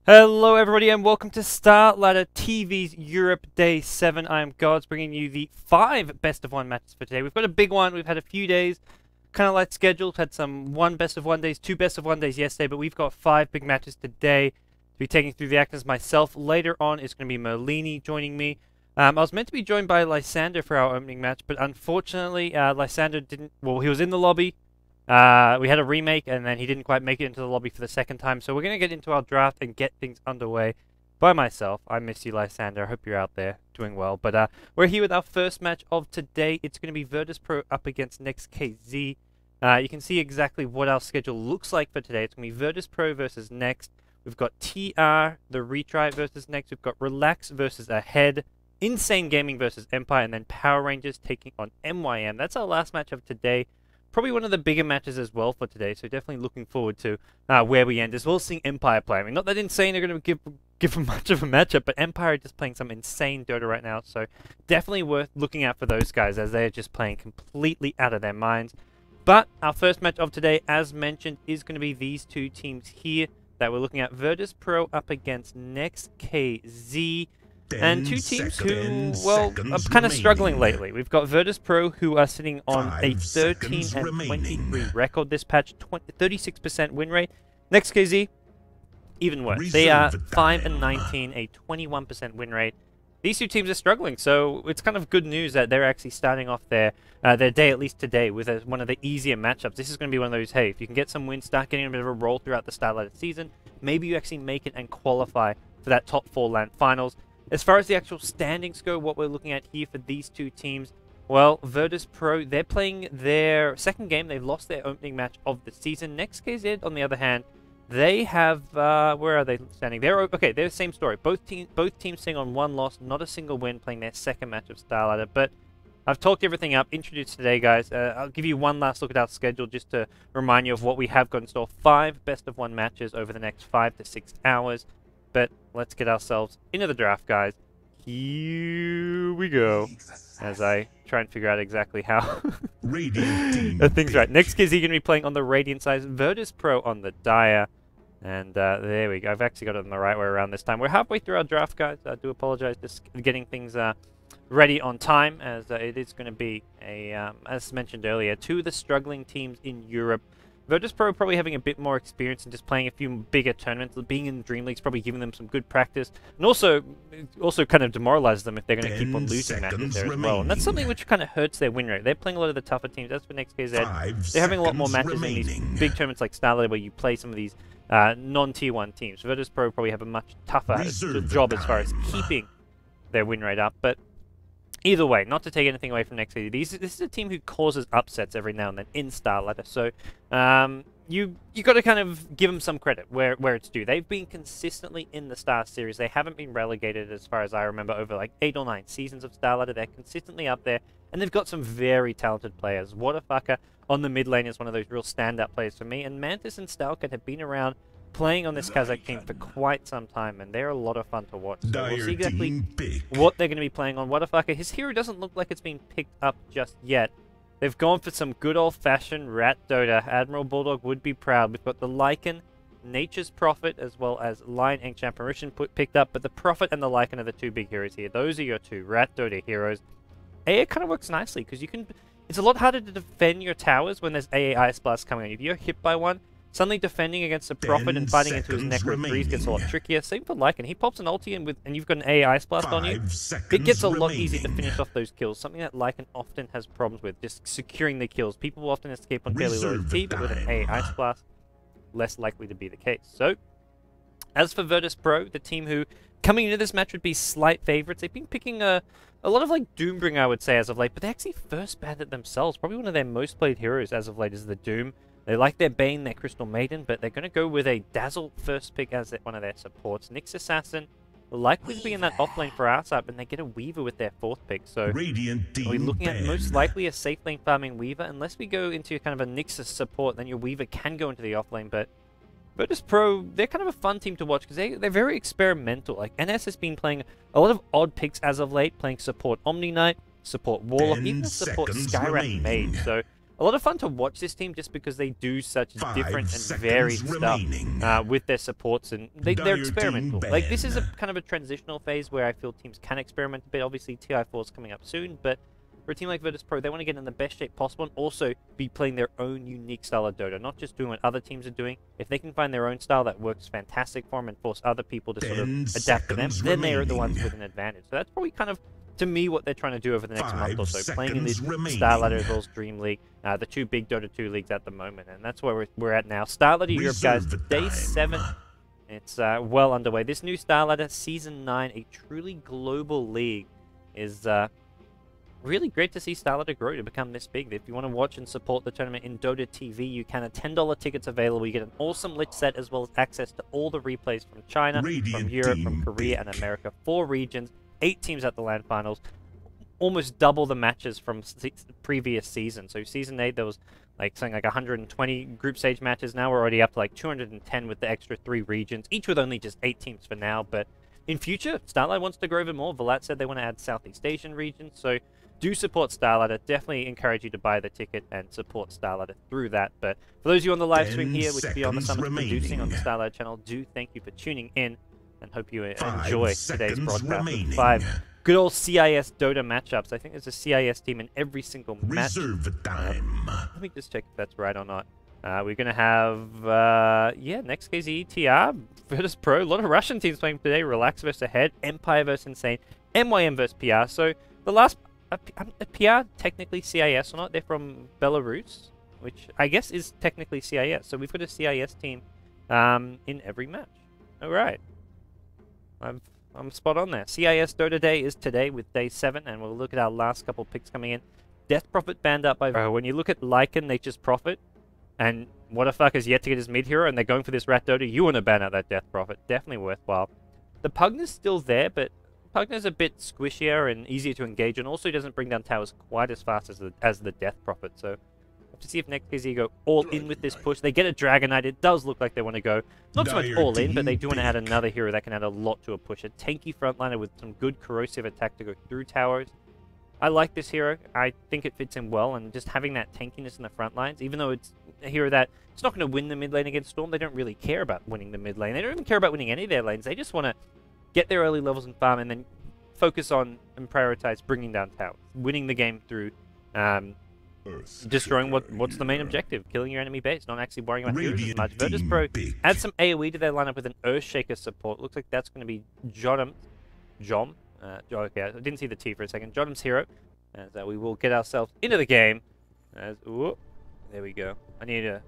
Hello everybody and welcome to Starladder TV's Europe Day 7. I am Gods, bringing you the 5 best of 1 matches for today. We've got a big one. We've had a few days, kind of like scheduled. Had some 1 best of 1 days, 2 best of 1 days yesterday, but we've got 5 big matches today to be taking through the actors myself. Later on it's going to be Merlini joining me. I was meant to be joined by Lysander for our opening match, but unfortunately Lysander didn't, well, he was in the lobby. We had a remake, and then he didn't quite make it into the lobby for the second time. So we're going to get into our draft and get things underway by myself. I miss you, Lysander. I hope you're out there doing well. But we're here with our first match of today. It's going to be Virtus.pro up against Next.kz. You can see exactly what our schedule looks like for today. It's going to be Virtus.pro versus Next. We've got TR, the retry versus Next. We've got Relax versus Ahead. Insane Gaming versus Empire. And then Power Rangers taking on MYM. That's our last match of today. Probably one of the bigger matches as well for today, so definitely looking forward to where we end, as well as seeing Empire play. I mean, not that Insane are going to give them much of a matchup, but Empire are just playing some insane Dota right now, so definitely worth looking out for those guys, as they're just playing completely out of their minds. But our first match of today, as mentioned, is going to be these two teams here that we're looking at. Virtus.pro up against Next.kz. And two teams who, well, are kind of struggling lately. We've got Virtus.pro, who are sitting on a 13 and 23 record this patch, 36% win rate. Next.kz, even worse. They are 5 and 19, a 21% win rate. These two teams are struggling, so it's kind of good news that they're actually starting off their day, at least today, with one of the easier matchups. This is going to be one of those, hey, if you can get some wins, start getting a bit of a roll throughout the Starladder season, maybe you actually make it and qualify for that top 4 LAN finals. As far as the actual standings go, what we're looking at here for these two teams, well, Virtus.pro, they're playing their second game. They've lost their opening match of the season. Next.kz, on the other hand, they have, where are they standing? They're the same story. Both teams sitting on 1 loss, not a single win, playing their second match of Starladder. But I've talked everything up, introduced today, guys. I'll give you one last look at our schedule just to remind you of what we have got in store. 5 best of 1 matches over the next 5 to 6 hours. But let's get ourselves into the draft, guys. Here we go. As I try and figure out exactly how things right. Next.kz going to be playing on the Radiant side. Virtus.pro on the Dire. And there we go. I've actually got it in the right way around this time. We're halfway through our draft, guys. I do apologize just getting things ready on time, as it is going to be, as mentioned earlier, 2 of the struggling teams in Europe. Virtus.pro probably having a bit more experience and just playing a few bigger tournaments. Being in the Dream League's probably giving them some good practice, and also kind of demoralizes them if they're going to keep on losing matches there as well. And that's something which kind of hurts their win rate. They're playing a lot of the tougher teams. That's for Next.kz. They're having a lot more matches in these big tournaments like Starladder, where you play some of these non-tier 1 teams. Virtus.pro probably have a much tougher job as far as keeping their win rate up, but either way, not to take anything away from Next.kz, this is a team who causes upsets every now and then in Starladder. So you got to kind of give them some credit where it's due. They've been consistently in the Star Series. They haven't been relegated, as far as I remember, over like 8 or 9 seasons of Starladder. They're consistently up there, and they've got some very talented players. Waterfucker on the mid lane is one of those real standout players for me, and Mantis and Stalker have been around playing on this Kazakh team for quite some time, and they're a lot of fun to watch. So we'll see exactly what they're going to be playing on. Waterfucker, his hero doesn't look like it's been picked up just yet. They've gone for some good old-fashioned rat Dota. Admiral Bulldog would be proud. We've got the Lycan, Nature's Prophet, as well as Lion Ancient Apparition picked up, but the Prophet and the Lycan are the 2 big heroes here. Those are your 2 rat Dota heroes. AA kind of works nicely, because you can... It's a lot harder to defend your towers when there's AA Ice Blast coming on. If you're hit by one, suddenly defending against a Prophet and fighting into his Necro 3s gets a lot trickier. Same for Lycan. He pops an ulti and you've got an AA Ice Blast on you. It gets a lot easier to finish off those kills. Something that Lycan often has problems with, just securing the kills. People will often escape on fairly low HP, but with an AA Ice Blast, less likely to be the case. So, as for Virtus.pro, the team who, coming into this match, would be slight favorites. They've been picking a lot of like Doombringer, I would say, as of late, but they actually first banned it themselves. Probably one of their most played heroes as of late is the Doom. They like their Bane, their Crystal Maiden, but they're going to go with a Dazzle first pick as one of their supports. Nyx Assassin, likely to be in that offlane for our side, and they get a Weaver with their 4th pick. So are we looking at most likely a safe lane farming Weaver? Unless we go into kind of a Nyx support, then your Weaver can go into the offlane, but Virtus.pro, they're kind of a fun team to watch because they're very experimental. Like, NS has been playing a lot of odd picks as of late, playing support Omni Knight, support Warlock, even support Skyrath Mage. So a lot of fun to watch this team just because they do such different and varied stuff with their supports, and they're experimental. Like, this is a kind of a transitional phase where I feel teams can experiment a bit. Obviously, TI4 is coming up soon, but for a team like Virtus Pro, they want to get in the best shape possible and also be playing their own unique style of Dota, not just doing what other teams are doing. If they can find their own style that works fantastic for them and force other people to sort of adapt to them, then they are the ones with an advantage. So that's probably kind of, to me, what they're trying to do over the next month or so, playing in this Starladder as well as Dream League, the two big Dota 2 leagues at the moment, and that's where we're at now. Starladder Europe, guys, day 7. It's well underway. This new Starladder Season 9, a truly global league, is really great to see Starladder grow to become this big. If you want to watch and support the tournament in Dota TV, you can. $10 tickets available. You get an awesome Lich set as well as access to all the replays from China, from Europe, from Korea, and America. 4 regions, 8 teams at the LAN finals. Almost double the matches from previous season. So Season 8, there was something like 120 group stage matches. Now we're already up to like 210 with the extra 3 regions, each with only just 8 teams for now. But in future, Starladder wants to grow even more. Vlad said they want to add Southeast Asian regions. So do support Starladder. Definitely encourage you to buy the ticket and support Starladder through that. But for those of you on the live stream here, which Beyond the Summit's producing on the Starladder channel, do thank you for tuning in and hope you enjoy today's broadcast with 5 good old CIS Dota matchups. I think there's a CIS team in every single match. Let me just check if that's right or not. We're going to have, yeah, Next.kz, TR, Virtus Pro, a lot of Russian teams playing today. Relax versus Ahead, Empire versus Insane, MYM versus PR. So the last, PR technically CIS or not? They're from Belarus, which I guess is technically CIS. So we've got a CIS team in every match. All right. I'm spot on there. CIS Dota Day is today with day 7, and we'll look at our last couple picks coming in. Death Prophet banned up by... When you look at Lycan, Nature's Prophet, and what a fuck is yet to get his mid hero, and they're going for this Rat Dota, you want to ban out that Death Prophet. Definitely worthwhile. The Pugner's still there, but Pugner's a bit squishier and easier to engage, and also doesn't bring down towers quite as fast as the Death Prophet. So we'll have to see if Next.kz go all in with this push. They get a Dragon Knight. It does look like they want to go not so much all in, but they do want to add another hero that can add a lot to a push. A tanky frontliner with some good corrosive attack to go through towers. I like this hero. I think it fits in well, and just having that tankiness in the front lines, even though it's a hero that it's not going to win the mid lane against Storm, they don't really care about winning the mid lane. They don't even care about winning any of their lanes. They just want to get their early levels in farm and then focus on and prioritize bringing down towers, winning the game through destroying what's the main objective, killing your enemy base, not actually worrying about heroes as much. Virtus Pro add some AoE to their lineup with an Earthshaker support. Looks like that's going to be Jom. Okay, I didn't see the T for a second. Jom's hero. As we will get ourselves into the game. There we go. I need to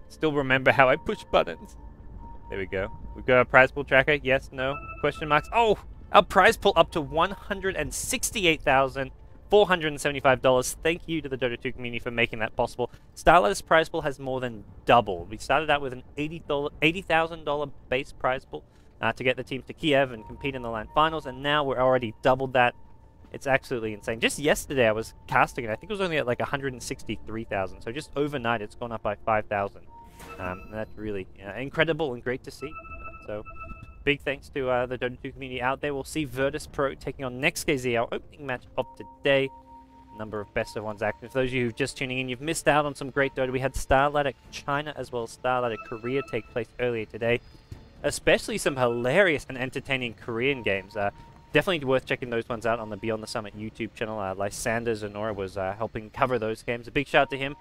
still remember how I push buttons. There we go. We've got our prize pool tracker. Yes, no, question marks. Oh, our prize pool up to $168,475. Thank you to the Dota 2 community for making that possible. Starladder's prize pool has more than doubled. We started out with an $80,000 base prize pool to get the teams to Kiev and compete in the LAN finals, and now we're already doubled that. It's absolutely insane. Just yesterday I was casting it. I think it was only at like 163,000. So just overnight it's gone up by 5,000. That's really incredible and great to see. So big thanks to the Dota 2 community out there. We'll see Virtus Pro taking on Next.kz, our opening match of today. Number of best of ones active. For those of you who've just tuning in, you've missed out on some great Dota. We had Starladder China as well as Starladder Korea take place earlier today. Especially some hilarious and entertaining Korean games. Definitely worth checking those ones out on the Beyond the Summit YouTube channel. Lysander Zenora was helping cover those games. A big shout out to him.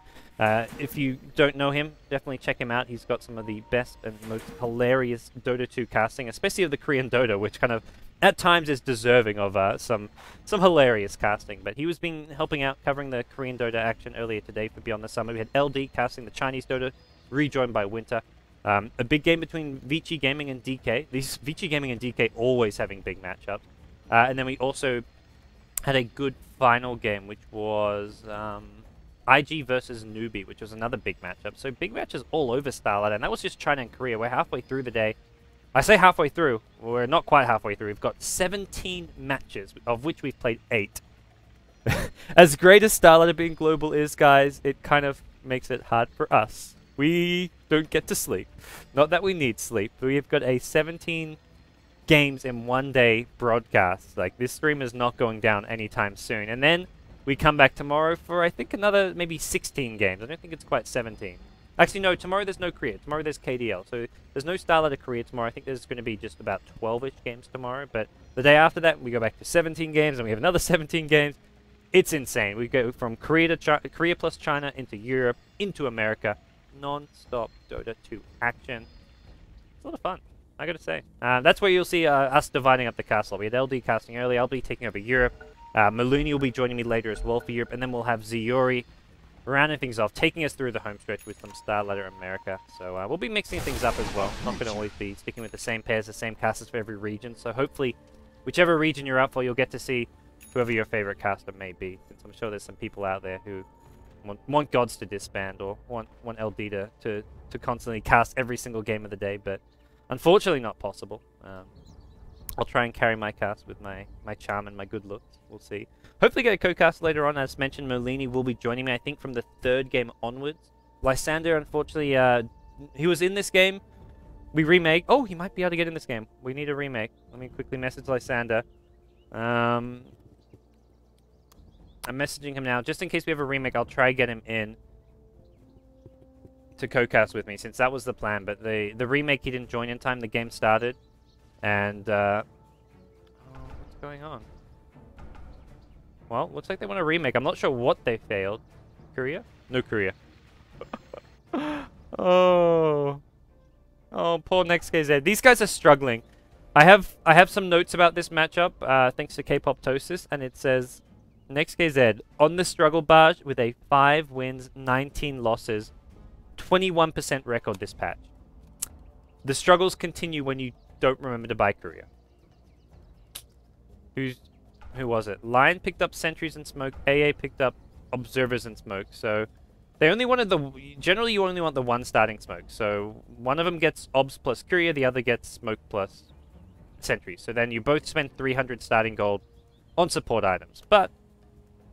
If you don't know him, definitely check him out. He's got some of the best and most hilarious Dota 2 casting, especially of the Korean Dota, which kind of at times is deserving of some hilarious casting. But he was helping out covering the Korean Dota action earlier today for Beyond the Summit. We had LD casting the Chinese Dota, rejoined by Winter. A big game between Vici Gaming and DK. These Vici Gaming and DK always having big matchups. And then we also had a good final game, which was IG versus Newbie, which was another big matchup. So big matches all over Starladder, and that was just China and Korea. We're halfway through the day. I say halfway through. We're not quite halfway through. We've got 17 matches, of which we've played 8. As great as Starladder being global is, guys, it kind of makes it hard for us. We don't get to sleep. Not that we need sleep. We've got a 17 games in one day broadcast. Like, this stream is not going down anytime soon. And then we come back tomorrow for, I think, another maybe 16 games. I don't think it's quite 17. Actually, no, tomorrow there's no Korea. Tomorrow there's KDL. So there's no Starladder Korea tomorrow. I think there's going to be just about 12-ish games tomorrow. But the day after that, we go back to 17 games, and we have another 17 games. It's insane. We go from Korea to Korea plus China into Europe, into America. Non-stop Dota 2 action. It's a lot of fun, I gotta say. That's where you'll see us dividing up the castle. We had LD casting earlier. I'll be taking over Europe. Maloney will be joining me later as well for Europe. And then we'll have Ziori rounding things off, taking us through the home stretch with some Starladder America. So we'll be mixing things up as well. Not going to always be sticking with the same pairs, the same casters for every region. So hopefully, whichever region you're up for, you'll get to see whoever your favorite caster may be. Since I'm sure there's some people out there who want gods to disband or want LD to constantly cast every single game of the day. But unfortunately not possible. I'll try and carry my cast with my charm and my good looks. We'll see. Hopefully get a co-cast later on. As mentioned, Molini will be joining me, I think, from the 3rd game onwards. Lysander, unfortunately, he was in this game. We remake. Oh, he might be able to get in this game. We need a remake. Let me quickly message Lysander. I'm messaging him now. Just in case we have a remake, I'll try get him in to co-cast with me, since that was the plan. But the remake, he didn't join in time. The game started. And, oh, what's going on? Well, looks like they want a remake. I'm not sure what they failed. Korea? No Korea. Oh. Oh, poor Next.kz. These guys are struggling. I have some notes about this matchup, thanks to K-Pop-tosis, and it says, Next.kz, on the struggle barge with a 5 wins, 19 losses, 21% record this patch. The struggles continue when you don't remember to buy Korea. Who was it? Lion picked up sentries and smoke. AA picked up observers and smoke. So they only wanted generally you only want the one starting smoke. So one of them gets obs plus Korea, the other gets smoke plus sentries. So then you both spend 300 starting gold on support items. But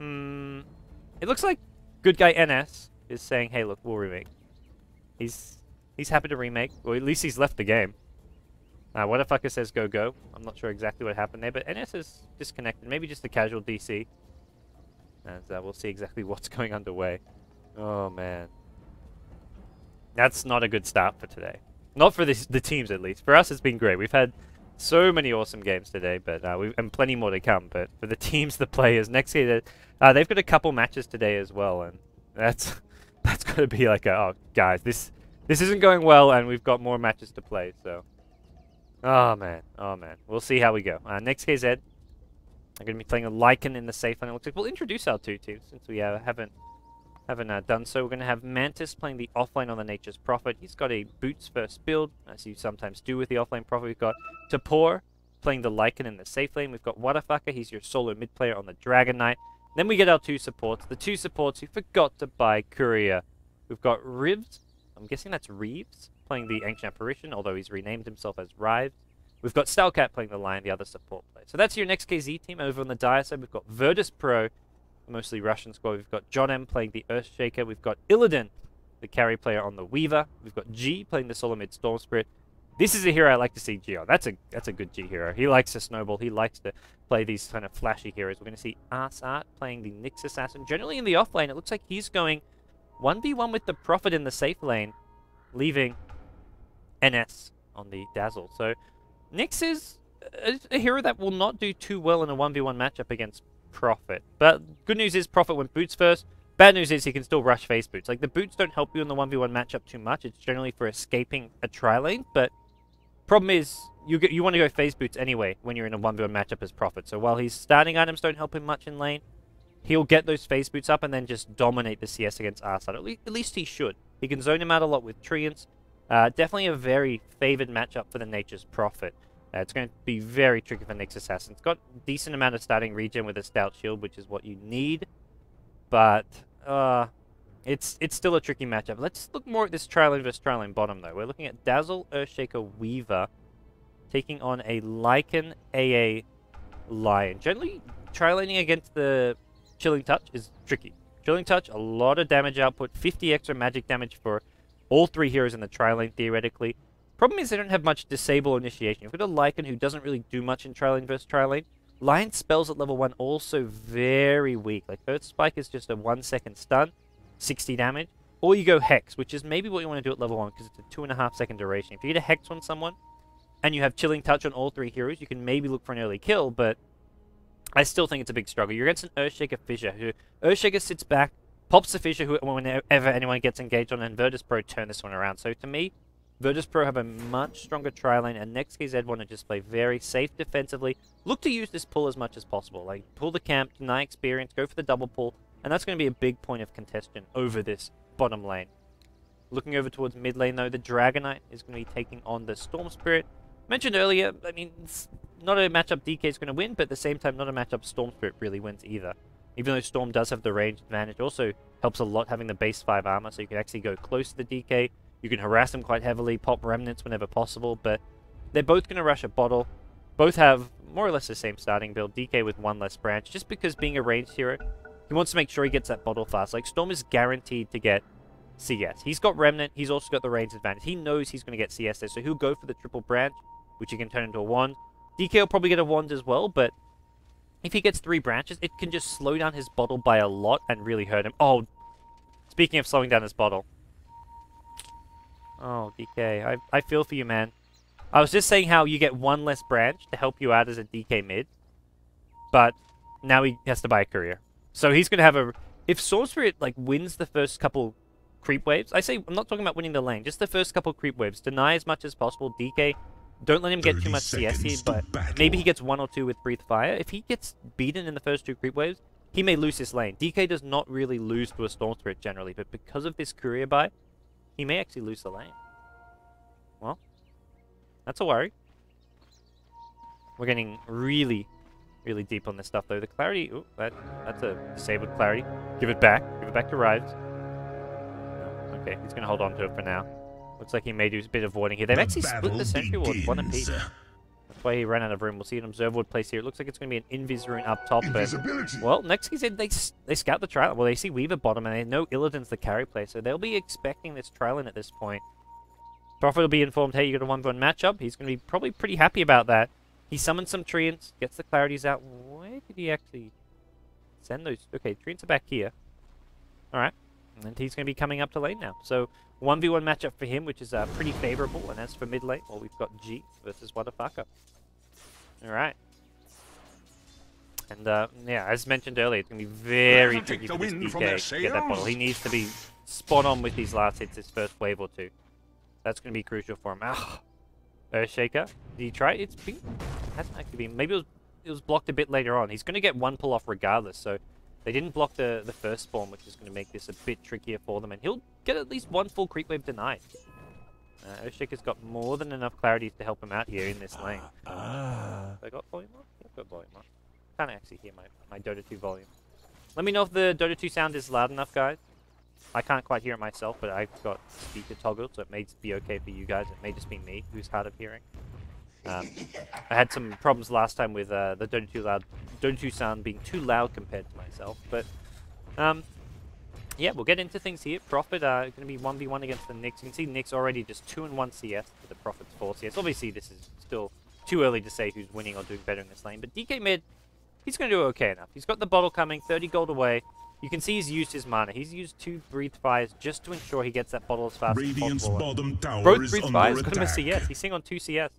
it looks like good guy NS is saying, hey, look, we'll remake. He's happy to remake, or at least he's left the game. Whatafucker says go go. I'm not sure exactly what happened there, but NS is disconnected. Maybe just a casual DC. And we'll see exactly what's going underway. Oh, man. That's not a good start for today. Not for the teams, at least. For us, it's been great. We've had so many awesome games today, but and plenty more to come. But for the teams, the players, Next.kz, they've got a couple matches today as well, and that's got to be like oh, guys, this isn't going well, and we've got more matches to play, so... Oh, man. Oh, man. We'll see how we go. Next.kz are going to be playing a Lycan in the safe lane. It looks like we'll introduce our 2 teams since we haven't done so. We're going to have Mantis playing the offlane on the Nature's Prophet. He's got a boots first build, as you sometimes do with the offlane Prophet. We've got Tapor playing the Lycan in the safe lane. We've got Whatafucker. He's your solo mid player on the Dragon Knight. Then we get our 2 supports. The 2 supports who forgot to buy Courier. We've got Rivs. I'm guessing that's Reeves playing the Ancient Apparition, although he's renamed himself as Rives. We've got Stalcat playing the Lion, the other support player. So that's your Next.kz team. Over on the dire side, we've got Virtus Pro, mostly Russian squad. We've got John M playing the Earthshaker. We've got Illidan, the carry player on the Weaver. We've got G playing the Solo Mid Storm Spirit. This is a hero I like to see G on. That's a good G hero. He likes to snowball. He likes to play these kind of flashy heroes. We're going to see Arsart playing the Nyx Assassin. Generally in the off lane, it looks like he's going 1v1 with the Prophet in the safe lane, leaving NS on the Dazzle. So Nyx is a hero that will not do too well in a 1v1 matchup against Prophet. But good news is Prophet went boots first. Bad news is he can still rush face boots. Like, the boots don't help you in the 1v1 matchup too much. It's generally for escaping a tri-lane. But problem is, you want to go phase boots anyway when you're in a 1v1 matchup as Prophet. So while his starting items don't help him much in lane, he'll get those phase boots up and then just dominate the CS against Arsart. At least he should. He can zone him out a lot with Treants. Definitely a very favored matchup for the Nature's Prophet. It's going to be very tricky for Nyx Assassin. It's got a decent amount of starting regen with a stout shield, which is what you need. But it's still a tricky matchup. Let's look more at this tri-lane versus tri-lane bottom, though. We're looking at Dazzle, Earthshaker, Weaver, taking on a Lycan AA Lion. Generally, tri-laning against the Chilling Touch is tricky. Chilling Touch, a lot of damage output, 50 extra magic damage for all 3 heroes in the tri-lane, theoretically. Problem is they don't have much disable initiation. You've got a Lycan who doesn't really do much in tri-lane versus tri-lane. Lion spells at level 1 also very weak. Like, Earth Spike is just a 1-second stun, 60 damage. Or you go Hex, which is maybe what you want to do at level 1, because it's a 2.5-second duration. If you get a Hex on someone, and you have Chilling Touch on all 3 heroes, you can maybe look for an early kill, but I still think it's a big struggle. You're against an Earthshaker Fissure, who Earthshaker sits back, pops the Fissure whenever anyone gets engaged on, and Virtus Pro turn this one around. So to me, Virtus Pro have a much stronger tri lane, and Next.kz want to just play very safe defensively. Look to use this pull as much as possible. Like, pull the camp, deny experience, go for the double pull, and that's going to be a big point of contention over this bottom lane. Looking over towards mid lane, though, the Dragonite is going to be taking on the Storm Spirit. Mentioned earlier, I mean, it's not a matchup DK is going to win, but at the same time, not a matchup Storm Spirit really wins either. Even though Storm does have the range advantage, also helps a lot having the base 5 armor, so you can actually go close to the DK. You can harass them quite heavily, pop remnants whenever possible, but they're both going to rush a bottle. Both have more or less the same starting build, DK with 1 less branch, just because being a ranged hero, he wants to make sure he gets that bottle fast. Like, Storm is guaranteed to get CS. He's got remnant, he's also got the range advantage. He knows he's going to get CS there, so he'll go for the triple branch, which he can turn into a wand. DK will probably get a wand as well, but if he gets 3 branches, it can just slow down his bottle by a lot and really hurt him. Oh, speaking of slowing down his bottle. Oh, DK, I feel for you, man. I was just saying how you get 1 less branch to help you out as a DK mid, but now he has to buy a courier. So he's going to have a... If Storm Spirit, like, wins the first couple creep waves, I say, I'm not talking about winning the lane, just the first couple creep waves, deny as much as possible, DK, don't let him get too much CS here, but maybe he gets 1 or 2 with Breathe Fire. If he gets beaten in the first 2 creep waves, he may lose this lane. DK does not really lose to a Storm Spirit generally, but because of this courier buy, he may actually lose the lane. Well, that's a worry. We're getting really, really deep on this stuff, though. The clarity... Ooh, that's a disabled clarity. Give it back. Give it back to Rives. No, okay, he's going to hold on to it for now. Looks like he may do a bit of warding here. They've actually split the Sentry Ward, 1 apiece. That's why he ran out of room. We'll see an Observe Ward place here. It looks like it's going to be an Invis Rune up top, but... Well, Next.kz, they scout the trial. Well, they see Weaver bottom, and they know Illidan's the carry play, so they'll be expecting this trial in at this point. Prophet will be informed, hey, you got a 1v1 matchup. He's going to be probably pretty happy about that. He summons some Treants, gets the Clarities out. Where did he actually send those? Okay, Treants are back here. Alright. And he's going to be coming up to lane now. So, 1v1 matchup for him, which is pretty favorable. And as for mid lane, well, we've got G versus Wadafucker. Alright. And, yeah, as mentioned earlier, it's going to be very tricky for this DK to get that bottle. He needs to be spot on with these last hits, his first wave or 2. That's going to be crucial for him. Ah, Earthshaker. Did he try? It hasn't actually been. Maybe it was blocked a bit later on. He's going to get 1 pull off regardless. So they didn't block the first spawn, which is going to make this a bit trickier for them. And he'll get at least 1 full creep wave denied. Earthshaker's got more than enough clarity to help him out here in this lane. Have I got volume on? I've got volume on. Can't actually hear my Dota 2 volume. Let me know if the Dota 2 sound is loud enough, guys. I can't quite hear it myself, but I've got speaker toggled, so it may be okay for you guys. It may just be me who's hard of hearing. I had some problems last time with the Dota 2 sound being too loud compared to myself. But yeah, we'll get into things here. Prophet going to be 1v1 against the Nyx. You can see Nyx already just 2-1 CS to the Prophet's 4 CS. Obviously, this is still too early to say who's winning or doing better in this lane. But DK mid, he's going to do okay enough. He's got the bottle coming, 30 gold away. You can see he's used his mana. He's used 2 Breathe Fires just to ensure he gets that bottle as fast as possible. Both Breathe Fires got him a CS. He's sitting on 2 CS.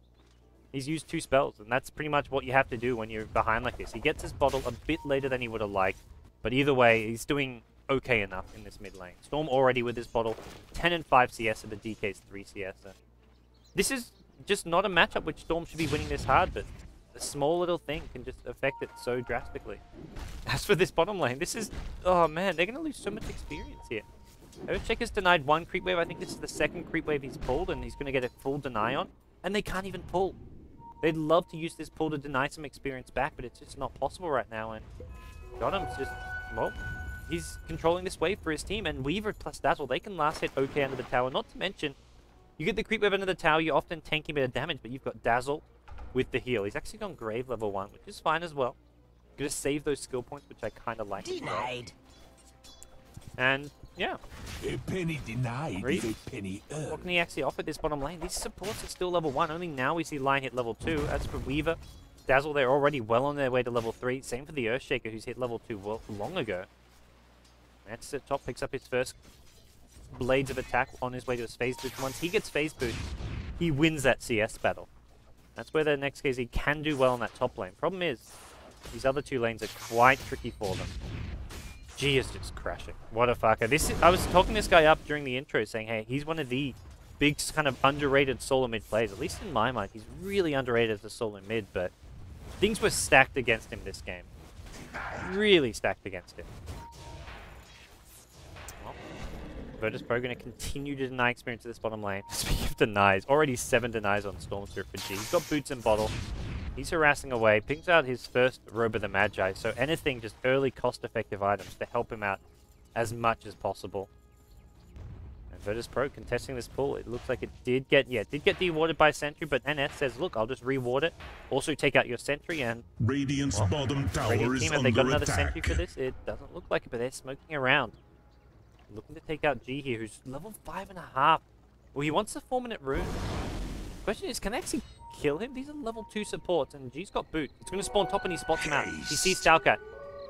He's used 2 spells, and that's pretty much what you have to do when you're behind like this. He gets his bottle a bit later than he would have liked, but either way, he's doing okay enough in this mid lane. Storm already with his bottle, 10 and 5 CS, and the DK's 3 CS. And this is just not a matchup which Storm should be winning this hard, but a small little thing can just affect it so drastically. As for this bottom lane, this is... Oh man, they're going to lose so much experience here. Earthshaker's denied 1 creep wave. I think this is the 2nd creep wave he's pulled, and he's going to get a full deny on. And they can't even pull. They'd love to use this pull to deny some experience back, but it's just not possible right now. And Godham's just... Well, he's controlling this wave for his team. And Weaver plus Dazzle, they can last hit okay under the tower. Not to mention, you get the creep wave under the tower, you're often tanking a bit of damage, but you've got Dazzle with the heal. He's actually gone Grave level 1, which is fine as well. Gonna save those skill points, which I kind of like. Denied. And yeah, a penny denied is a penny earned. What can he actually offer this bottom lane? These supports are still level 1. Only now we see Lion hit level 2. As for Weaver, Dazzle, they're already well on their way to level 3. Same for the Earthshaker, who's hit level 2 long ago. Mantis at top picks up his first blades of attack on his way to his phase boost. Once he gets phase boost, he wins that CS battle. That's where the Next.kz can do well in that top lane. Problem is, these other 2 lanes are quite tricky for them. G is just crashing. What a fucker. I was talking this guy up during the intro saying, hey, he's one of the big kind of underrated solo mid players. At least in my mind, he's really underrated as a solo mid, but things were stacked against him this game. Really stacked against him. Well, Virtus.pro going to continue to deny experience to this bottom lane. Speaking of denies, already 7 denies on Stormspirit for G. He's got boots and bottle. He's harassing away, picks out his first Robe of the Magi, so anything, just early cost-effective items to help him out as much as possible. And Virtus.pro contesting this pull. It looks like it did get de-warded by Sentry, but NS says, look, I'll just reward it. Also take out your Sentry, and Radiant's bottom tower is have they got another attack. Sentry for this? It doesn't look like it, but they're smoking around. Looking to take out G here, who's level 5.5. Well, he wants the 4-minute rune. Question is, can they actually kill him? These are level 2 supports, and G's got boot. It's going to spawn top, and he spots him out. He sees Stalker.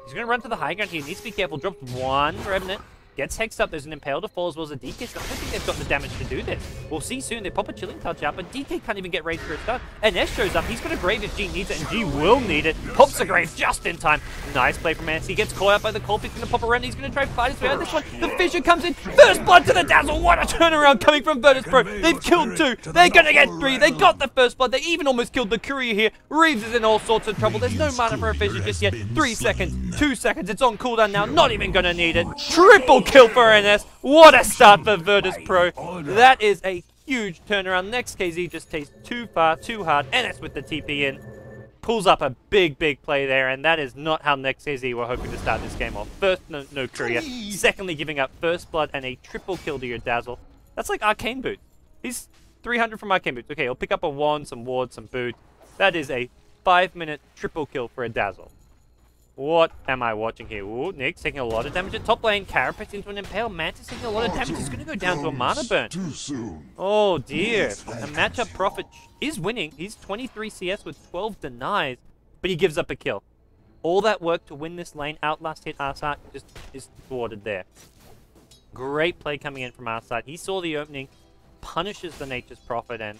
He's going to run to the high ground here. He needs to be careful. Drops 1 Revenant. Gets hexed up. There's an Impale to fall as well as a DK. So I don't think they've got the damage to do this. We'll see soon. They pop a Chilling Touch out, but DK can't even get ready for a start. And S shows up. He's got a Grave if G needs it, and G will need it. Pops the Grave just in time. Nice play from S. He gets caught out by the Cold. He's going to pop around. He's going to try to fight his way out of this one. The Fissure comes in. First blood to the Dazzle. What a turnaround coming from Virtus.pro. They've killed 2. They're going to get 3. They got the first blood. They even almost killed the Courier here. Reeves is in all sorts of trouble. There's no mana for a Fissure just yet. 3 seconds. 2 seconds. It's on cooldown now. Not even going to need it. Triple kill for NS. What a start for Virtus.pro. That is a huge turnaround. Next.kz just tastes too far, too hard. NS with the TP in. Pulls up a big play there, and that is not how Next.kz were hoping to start this game off. First, no Courier. Secondly, giving up first blood and a triple kill to your Dazzle. That's like Arcane Boot. He's 300 from Arcane Boots. Okay, he'll pick up a wand, some wards, some boot. That is a 5-minute triple kill for a Dazzle. What am I watching here? Ooh, Nick's taking a lot of damage at top lane. Carapace into an Impale. Mantis taking a lot of damage. He's going to go down to a mana burn. Oh dear. A matchup Prophet is winning. He's 23 CS with 12 denies, but he gives up a kill. All that work to win this lane, Outlast hit Arsat, just is thwarted there. Great play coming in from our side. He saw the opening, punishes the Nature's Prophet, and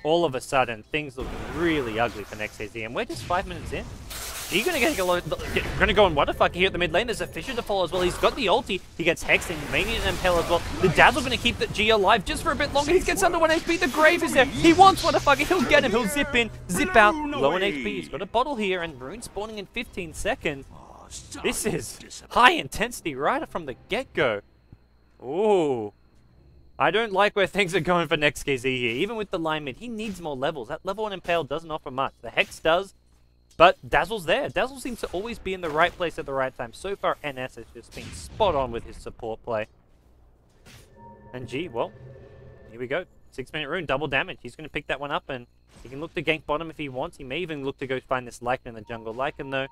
all of a sudden, things look really ugly for Next.kz, and we're just 5 minutes in. He's gonna go on Waterfucker here at the mid lane. There's a Fissure to follow as well. He's got the ulti. He gets hexed and may need an Impale as well. The Dazzle gonna keep the G alive just for a bit longer. He gets under 1 HP. The Grave is there. He wants Waterfucker. He'll get him. He'll zip in, zip out. Low on HP. He's got a bottle here, and Rune spawning in 15 seconds. This is high intensity right from the get-go. Ooh. I don't like where things are going for Next.kz here. Even with the line mid, he needs more levels. That level 1 Impale doesn't offer much. The Hex does. But Dazzle's there. Dazzle seems to always be in the right place at the right time. So far, NS has just been spot on with his support play. And G, well, here we go. 6-minute rune, double damage. He's going to pick that one up, and he can look to gank bottom if he wants. He may even look to go find this Lycan in the jungle. Lycan, though,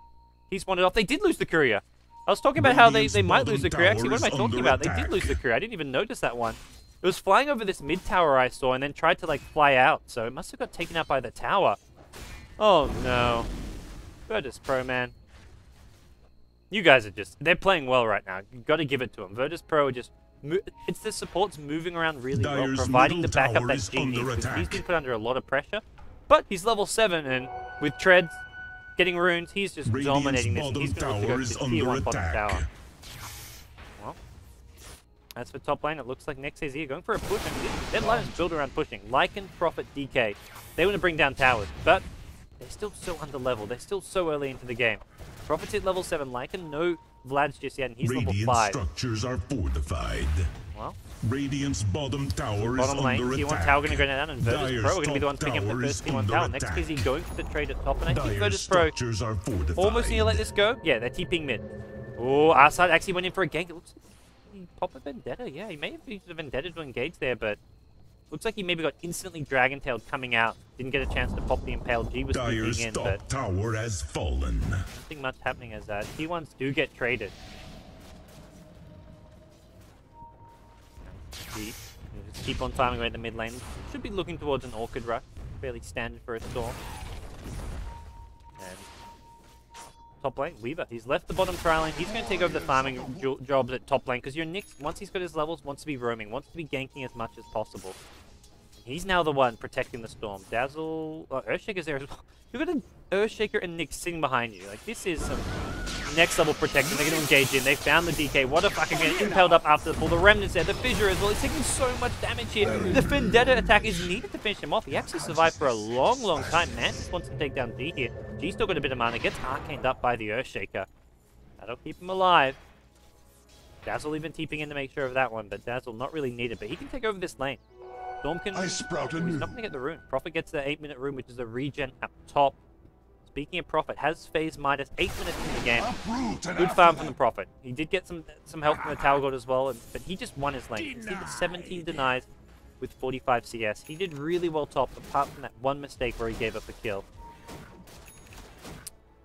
he's wanted off. They did lose the Courier. I was talking about how they might lose the Courier. Actually, what am I talking about? They did lose the Courier. I didn't even notice that one. It was flying over this mid tower I saw and then tried to, like, fly out. So it must have got taken out by the tower. Oh, no. Virtus.pro, man. You guys are just... They're playing well right now. You've got to give it to them. Virtus.pro are just... It's the supports moving around really well, providing the backup that G needs, because he's been put under a lot of pressure. But he's level 7, and with treads, getting runes, he's just dominating this. And he's going to look to go to tier 1 bottom tower. Well, as for top lane, it looks like Next.kz are going for a push. I mean, their line is built around pushing. Lycan, Prophet, DK. They want to bring down towers, but they're still so under-leveled. They're still so early into the game. Prophet's at level 7. Lycan, no Vlad's just yet, and he's level 5. Structures are fortified. Well, Radiant's bottom tower is bottom lane, under T1 attack. tower going to go down, and Virtus.pro are going to be the ones picking up the first T1 tower. Next.kz going for the trade at top, and I think Virtus.pro almost need to let this go. Yeah, they're TPing mid. Oh, our side actually went in for a gank. It looks like he popped a Vendetta. Yeah, he may have used a Vendetta to engage there, but looks like he maybe got instantly Dragon-tailed coming out. Didn't get a chance to pop the Impale. G was peeking in, but tower has fallen. Nothing much happening as that. T1s do get traded. G, just keep on farming away at the mid lane. Should be looking towards an Orchid Rush. Fairly standard for a Storm. top lane. Weaver, he's left the bottom tri lane. He's going to take over the farming jobs at top lane because your Nyx, once he's got his levels, wants to be roaming, wants to be ganking as much as possible. He's now the one protecting the Storm. Dazzle, Earthshaker's there as well. You've got an Earthshaker and Nyx sitting behind you. Like, this is some next level protection. They're going to engage in. They found the DK. What a fucking getting impaled up after the pull. The Remnant's there. The Fissure as well. He's taking so much damage here. The Vendetta attack is needed to finish him off. He actually survived for a long, long time. Mantis wants to take down G here. G's still got a bit of mana. Gets arcaned up by the Earthshaker. That'll keep him alive. Dazzle even TPing in to make sure of that one, but Dazzle not really needed. But he can take over this lane. Storm can... He's not going to get the rune. Prophet gets the 8-minute rune, which is a regen up top. Speaking of Prophet, has phase Midas 8 minutes in the game. Good farm from the Prophet. He did get some help from the Tower God as well, but he just won his lane. He did 17 denies with 45 CS. He did really well top, apart from that one mistake where he gave up a kill.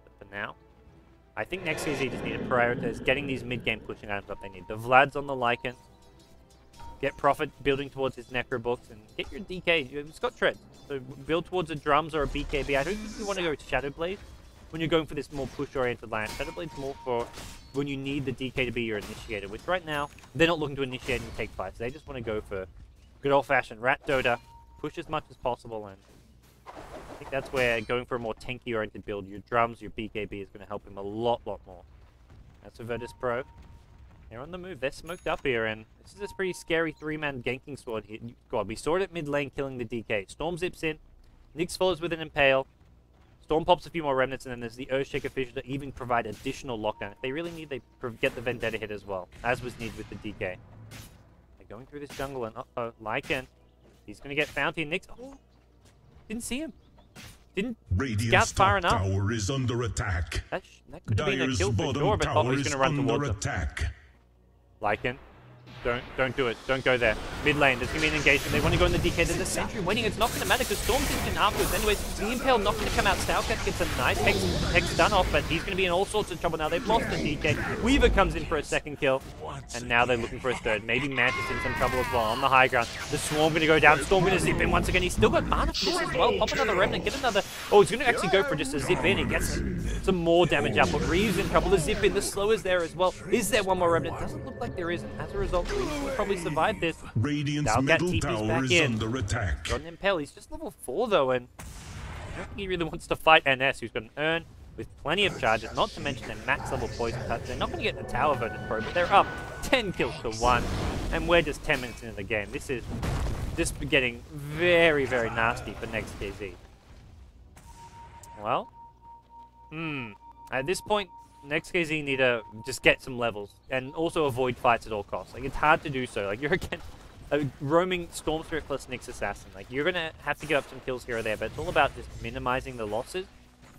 But for now, I think Next.kz just need to prioritize getting these mid-game pushing items up they need. The Vlad's on the Lycan. Get Prophet building towards his Necro books and get your DK. It's got treads. So build towards a drums or a BKB. I don't think you want to go with Shadowblade when you're going for this more push-oriented line. Shadowblade's more for when you need the DK to be your initiator, which right now, they're not looking to initiate and take fights. They just want to go for good old-fashioned Rat Dota, push as much as possible, and I think that's where going for a more tanky-oriented build, your drums, your BKB is going to help him a lot more. That's a Virtus Pro. They're on the move. They're smoked up here, and this is a pretty scary 3-man ganking squad here. God, we saw it at mid lane killing the DK. Storm zips in. Nyx follows with an Impale. Storm pops a few more Remnants, and then there's the Earthshaker Fissure to even provide additional lockdown. If they really need, they get the Vendetta hit as well, as was needed with the DK. They're going through this jungle, and uh-oh, Lycan. He's going to get found here. Nyx, oh, didn't see him. Didn't scout far enough. Tower is under attack. That could have been a kill for sure, but oh, he's going to run towards him. Lycan, don't do it. Don't go there. Mid lane, there's going to be an engagement. They want to go in the DK. There's a Sentry waiting. It's not going to matter because Storm's in afterwards. Anyways, the Impale not going to come out. Stalcat gets a nice Hex stun off, but he's going to be in all sorts of trouble now. They've lost the DK. Weaver comes in for a second kill, and now they're looking for a third. Maybe Mantis in some trouble as well on the high ground. The Swarm going to go down. Storm going to zip in once again. He's still got mana for this as well. Pop another Remnant, get another... Oh, he's going to actually go for just a zip in and get some more damage up. But Reeves in trouble. The zip in, the slow is there as well. Is there one more Remnant? Doesn't look like there is. As a result, Reeves will probably survive this. Radiant's middle tower is under attack. Got an Impale. He's just level 4 though, and I don't think he really wants to fight NS, who's got an Urn with plenty of charges, not to mention their max level poison touch. They're not going to get the tower Virtus Pro, but they're up 10 kills to 1, and we're just 10 minutes into the game. This is just getting very, very nasty for Next.kz. Well, at this point, Next.kz need to just get some levels and also avoid fights at all costs. Like, it's hard to do so. Like, you're against a roaming Storm Spirit plus Nyx Assassin. Like, you're going to have to give up some kills here or there, but it's all about just minimizing the losses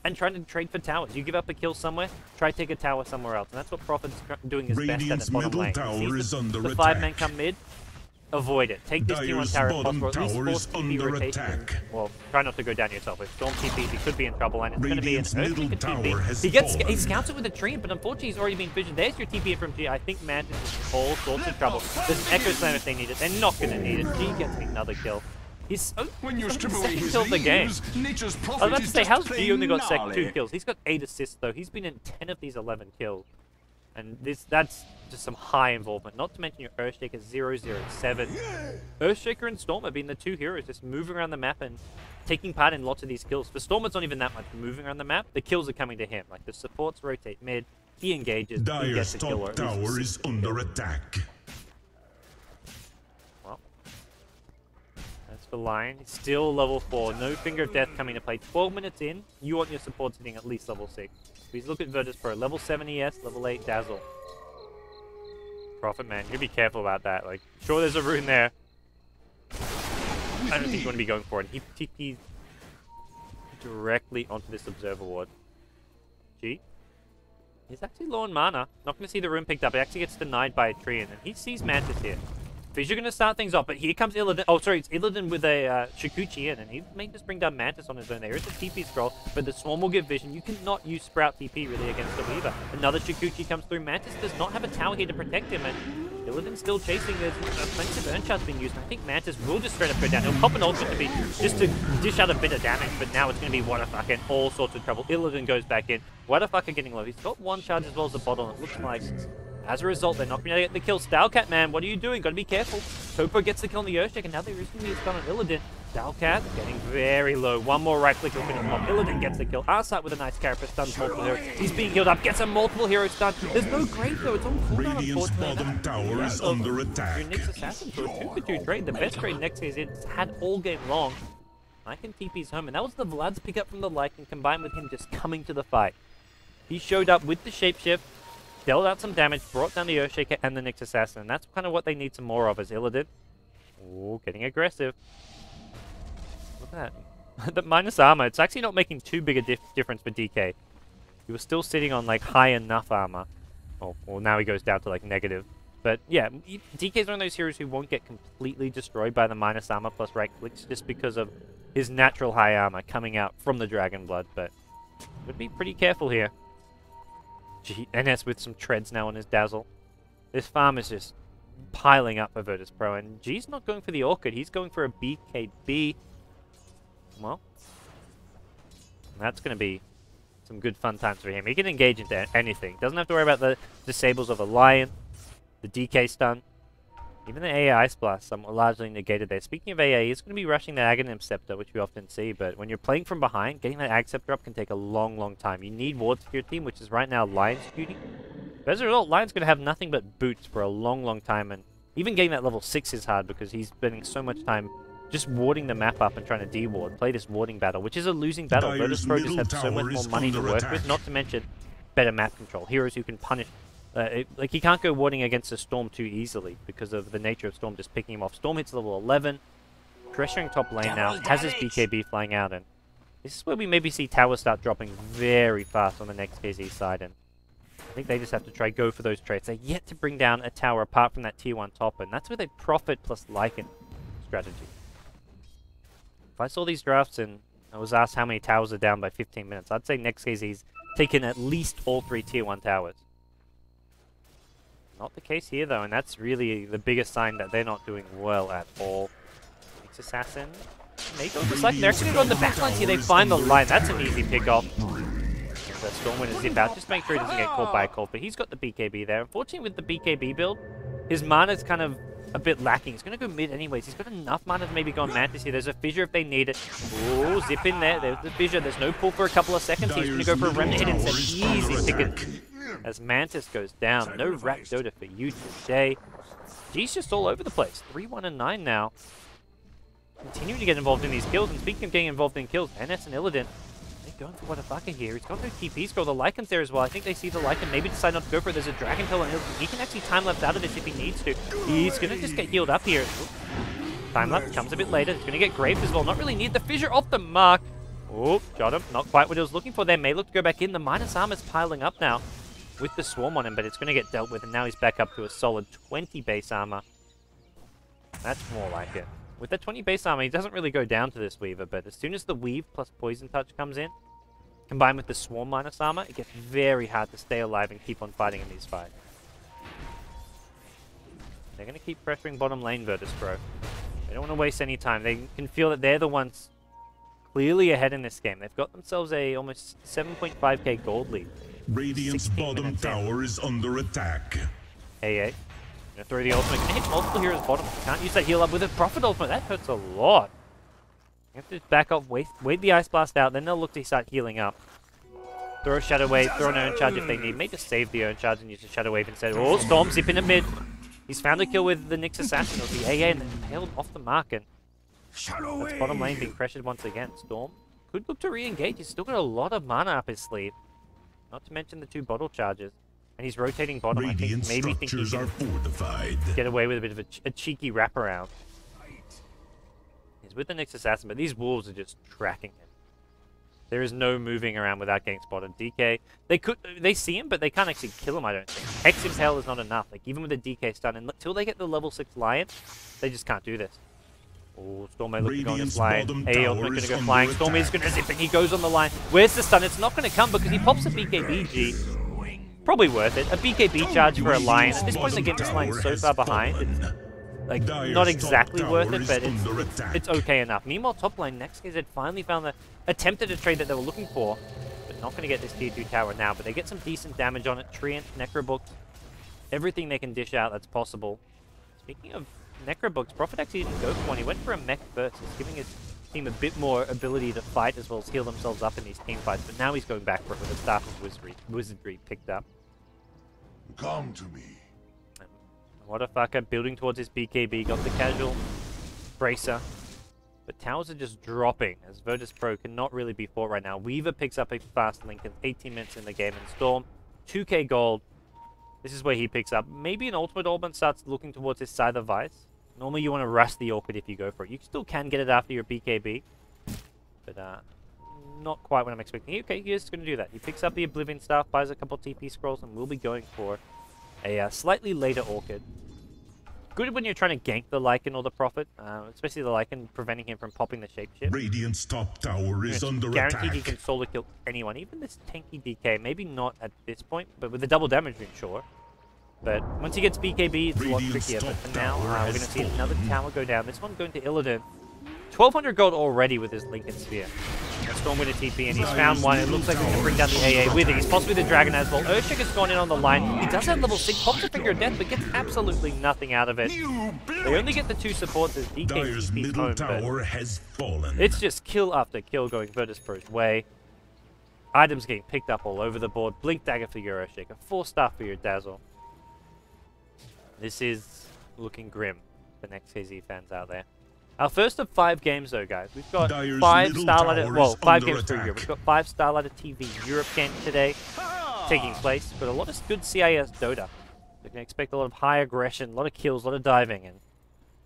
and trying to trade for towers. You give up a kill somewhere, try to take a tower somewhere else. And that's what Prophet's doing his best at the bottom lane. He sees the 5-man come mid, avoid it. Take this T1 tower if possible, at least force TP rotation. Well, try not to go down yourself. If Storm TPs, he could be in trouble, and it's going to be an Earthshaker 2v. He scouts it with a tree, but unfortunately he's already been fissioned. There's your TP from G. I think Mantis is in all sorts of trouble. There's an Echo Slam if they need it. They're not going to need it. G gets another kill. He's second kill of the game. I was about to say, how's G only got 2 kills? He's got 8 assists though. He's been in 10 of these 11 kills. And that's just some high involvement. Not to mention your Earthshaker 007. Earthshaker and Storm have been the 2 heroes just moving around the map and taking part in lots of these kills. For Storm, it's not even that much moving around the map. The kills are coming to him. Like, the supports rotate mid. He engages. He gets a kill. Dire's top tower is under attack. Well, that's the line. He's still level 4. No Finger of Death coming to play. 12 minutes in. You want your support sitting at least level 6. Please look at Virtus Pro. Level 7 ES, level 8 Dazzle. Prophet, man, you be careful about that. Like, sure, there's a rune there. I don't think you want to be going for it. He TP'd directly onto this Observer Ward. G. He's actually low on mana. Not going to see the rune picked up. It actually gets denied by a tree, and then he sees Mantis here. Fissure going to start things off, but here comes Illidan. Oh, sorry, it's Illidan with a Shukuchi in, and he may just bring down Mantis on his own. There is a TP scroll, but the Swarm will give vision. You cannot use Sprout TP really against the Weaver. Another Shukuchi comes through. Mantis does not have a tower here to protect him, and Illidan's still chasing. There's plenty of urn shards being used. And I think Mantis will just straight up go down. He'll pop an ultimate to be just to dish out a bit of damage, but now it's going to be Wadafucker in all sorts of trouble. Illidan goes back in. Wadafucker getting low. He's got one charge as well as the bottle. It looks like, as a result, they're not going to get the kill. Stowcat, man, what are you doing? Got to be careful. Topo gets the kill on the Earthshake, and now there is going to be a stun on Illidan. Stowcat getting very low. One more right click will finish him off. Illidan gets the kill. Arsite with a nice character stuns multiple heroes. He's being healed up. Gets a multiple hero stun. There's no grave though. It's on cooldown, Radiant's unfortunately. bottom tower is under attack. Your Nyx Assassin for a 2-for-2 trade. The best trade Next.kz had all game long. Lycan TP's home, and that was the Vlad's pickup from the Lycan combined with him just coming to the fight. He showed up with the shapeshift, dealt out some damage, brought down the Earthshaker and the Nyx Assassin, and that's kind of what they need some more of as Illidan. Ooh, getting aggressive. Look at that. The minus armor, it's actually not making too big a difference for DK. He was still sitting on like high enough armor. Oh, well now he goes down to like negative. But yeah, DK's one of those heroes who won't get completely destroyed by the minus armor plus right clicks just because of his natural high armor coming out from the Dragon Blood, but would be pretty careful here. Gee, NS with some treads now on his Dazzle. This farm is just piling up for Virtus Pro, and G's not going for the Orchid, he's going for a BKB. Well, that's going to be some good fun times for him. He can engage into anything. Doesn't have to worry about the disables of a Lion, the DK stun. Even the AA Ice Blast somewhat largely negated there. Speaking of AA, he's going to be rushing the Aghanim Scepter, which we often see, but when you're playing from behind, getting that Ag Scepter up can take a long, long time. You need wards for your team, which is right now Lion's duty. But as a result, Lion's going to have nothing but boots for a long, long time, and even getting that level 6 is hard because he's spending so much time just warding the map up and trying to de-ward, play this warding battle, which is a losing battle. Virtus Pro just have so much more money to work with, not to mention better map control. Heroes who can punish... like, he can't go warding against a Storm too easily because of the nature of Storm just picking him off. Storm hits level 11, pressuring top lane now, has his BKB flying out, and this is where we maybe see towers start dropping very fast on the Next.kz side, and I think they just have to try go for those traits. They're yet to bring down a tower apart from that tier 1 top, and that's where they profit plus Lycan strategy. If I saw these drafts and I was asked how many towers are down by 15 minutes, I'd say Next.kz's taken at least all 3 tier 1 towers. Not the case here though, and that's really the biggest sign that they're not doing well at all. Nyx Assassin may go for Slack. They're actually going to go on the backlines here. They find the line. That's an easy pick off. That Stormwind zip out. Just make sure he doesn't get caught by a cold, but he's got the BKB there. Unfortunately with the BKB build, his mana's kind of a bit lacking. He's going to go mid anyways. He's got enough mana to maybe go on Mantis here. There's a Fissure if they need it. Ooh, zip in there. There's the Fissure. There's no pull for a couple of seconds. He's going to go for a Remnant hit instead. Easy ticket as Mantis goes down. No Rat Dota for you today. G's just all over the place. 3-1 and 9 now. Continuing to get involved in these kills. And speaking of getting involved in kills, NS and Illidan, they're going for Wadafucker here. He's got no TP scroll. The Lycan's there as well. I think they see the Lycan, maybe decide not to go for it. There's a Dragon Tail on Illidan. He can actually time lapse out of this if he needs to. He's going to just get healed up here. Time lapse comes a bit later. He's going to get Graved as well. Not really need the Fissure off the mark. Oh, shot him. Not quite what he was looking for there. May look to go back in. The minus armor's piling up now with the Swarm on him, but it's going to get dealt with, and now he's back up to a solid 20 base armor. That's more like it. With the 20 base armor, he doesn't really go down to this Weaver, but as soon as the Weave plus Poison Touch comes in, combined with the Swarm minus armor, it gets very hard to stay alive and keep on fighting in these fights. They're going to keep pressuring bottom lane, Virtus Pro. They don't want to waste any time. They can feel that they're the ones clearly ahead in this game. They've got themselves a almost 7.5k gold lead. Radiant's bottom tower is under attack. AA. Gonna throw the ultimate. Gonna hit multiple heroes bottom. Can't use that heal up with a Prophet ultimate. That hurts a lot. You have to back off, wait the Ice Blast out, then they'll look to start healing up. Throw a Shadow Wave, throw an Urn Charge if they need. May just save the Urn Charge and use a Shadow Wave instead. Oh, Storm zipping at mid. He's found a kill with the Nyx Assassin or the AA and then impaled off the mark, and that's bottom lane being pressured once again. Storm could look to re-engage. He's still got a lot of mana up his sleeve. Not to mention the 2 bottle charges. And he's rotating bottom. I think maybe thinking he can get away with a bit of a cheeky wraparound. He's with the Nyx Assassin, but these wolves are just tracking him. There is no moving around without getting spotted. DK, they see him, but they can't actually kill him, I don't think. Hex Impale is not enough. Like, even with the DK stun, until they get the level 6 Lion, they just can't do this. Oh, Storm may look to go on this line. Hey, ultimate going to go flying. Storm is going to zip and he goes on the line. Where's the stun? It's not going to come because he pops a BKB, G. Probably worth it. A BKB charge for a Lion. At this point in the game, this Lion's so far behind. It's like not exactly worth it, but it's okay enough. Meanwhile, top lane, Next.kz finally found the attempted a trade that they were looking for, but not going to get this tier 2 tower now. But they get some decent damage on it. Treant, Necrobooks, everything they can dish out that's possible. Speaking of Necrobooks, Prophet actually didn't go for one. He went for a mech versus, giving his team a bit more ability to fight as well as heal themselves up in these team fights. But now he's going back for it with a Staff of Wizardry picked up. Come to me. What a fucker, building towards his BKB, got the casual bracer. But towers are just dropping, as Virtus Pro cannot really be fought right now. Weaver picks up a fast Lincoln, 18 minutes in the game, and Storm, 2k gold. This is where he picks up. Maybe an ultimate orb and starts looking towards his Scythe of Vice. Normally you want to rush the Orchid if you go for it. You still can get it after your BKB. But not quite what I'm expecting. Okay, he is going to do that. He picks up the Oblivion Staff, buys a couple TP scrolls, and will be going for a slightly later Orchid. Good when you're trying to gank the Lycan or the Prophet, especially the Lycan, preventing him from popping the Shapeshift. Radiant's top tower is under attack. Guaranteed he can solo kill anyone, even this tanky DK. Maybe not at this point, but with the double damage ring, sure. But once he gets BKB, it's a lot trickier. But for now, we're going to see another tower go down. This one going to Illidan. 1,200 gold already with his Lincoln Sphere. And Storm with a TP, and he's found one. It looks like we can bring down the AA with it. He's possibly the Dragon as well. Urshik has gone in on the line. He does have level 6, pops a Finger of Death, but gets absolutely nothing out of it. They only get the 2 supports as DK TP's home, tower has fallen. It's just kill after kill going Virtus Pro's way. Items getting picked up all over the board. Blink Dagger for your Urshik, a 4-star for your Dazzle. This is looking grim for Next.kz fans out there. Our first of 5 games, though, guys. We've got 5 Starladder, well, 5 games through Europe. We've got 5 Starladder TV Europe games today taking place, but a lot of good CIS Dota. We can expect a lot of high aggression, a lot of kills, a lot of diving, and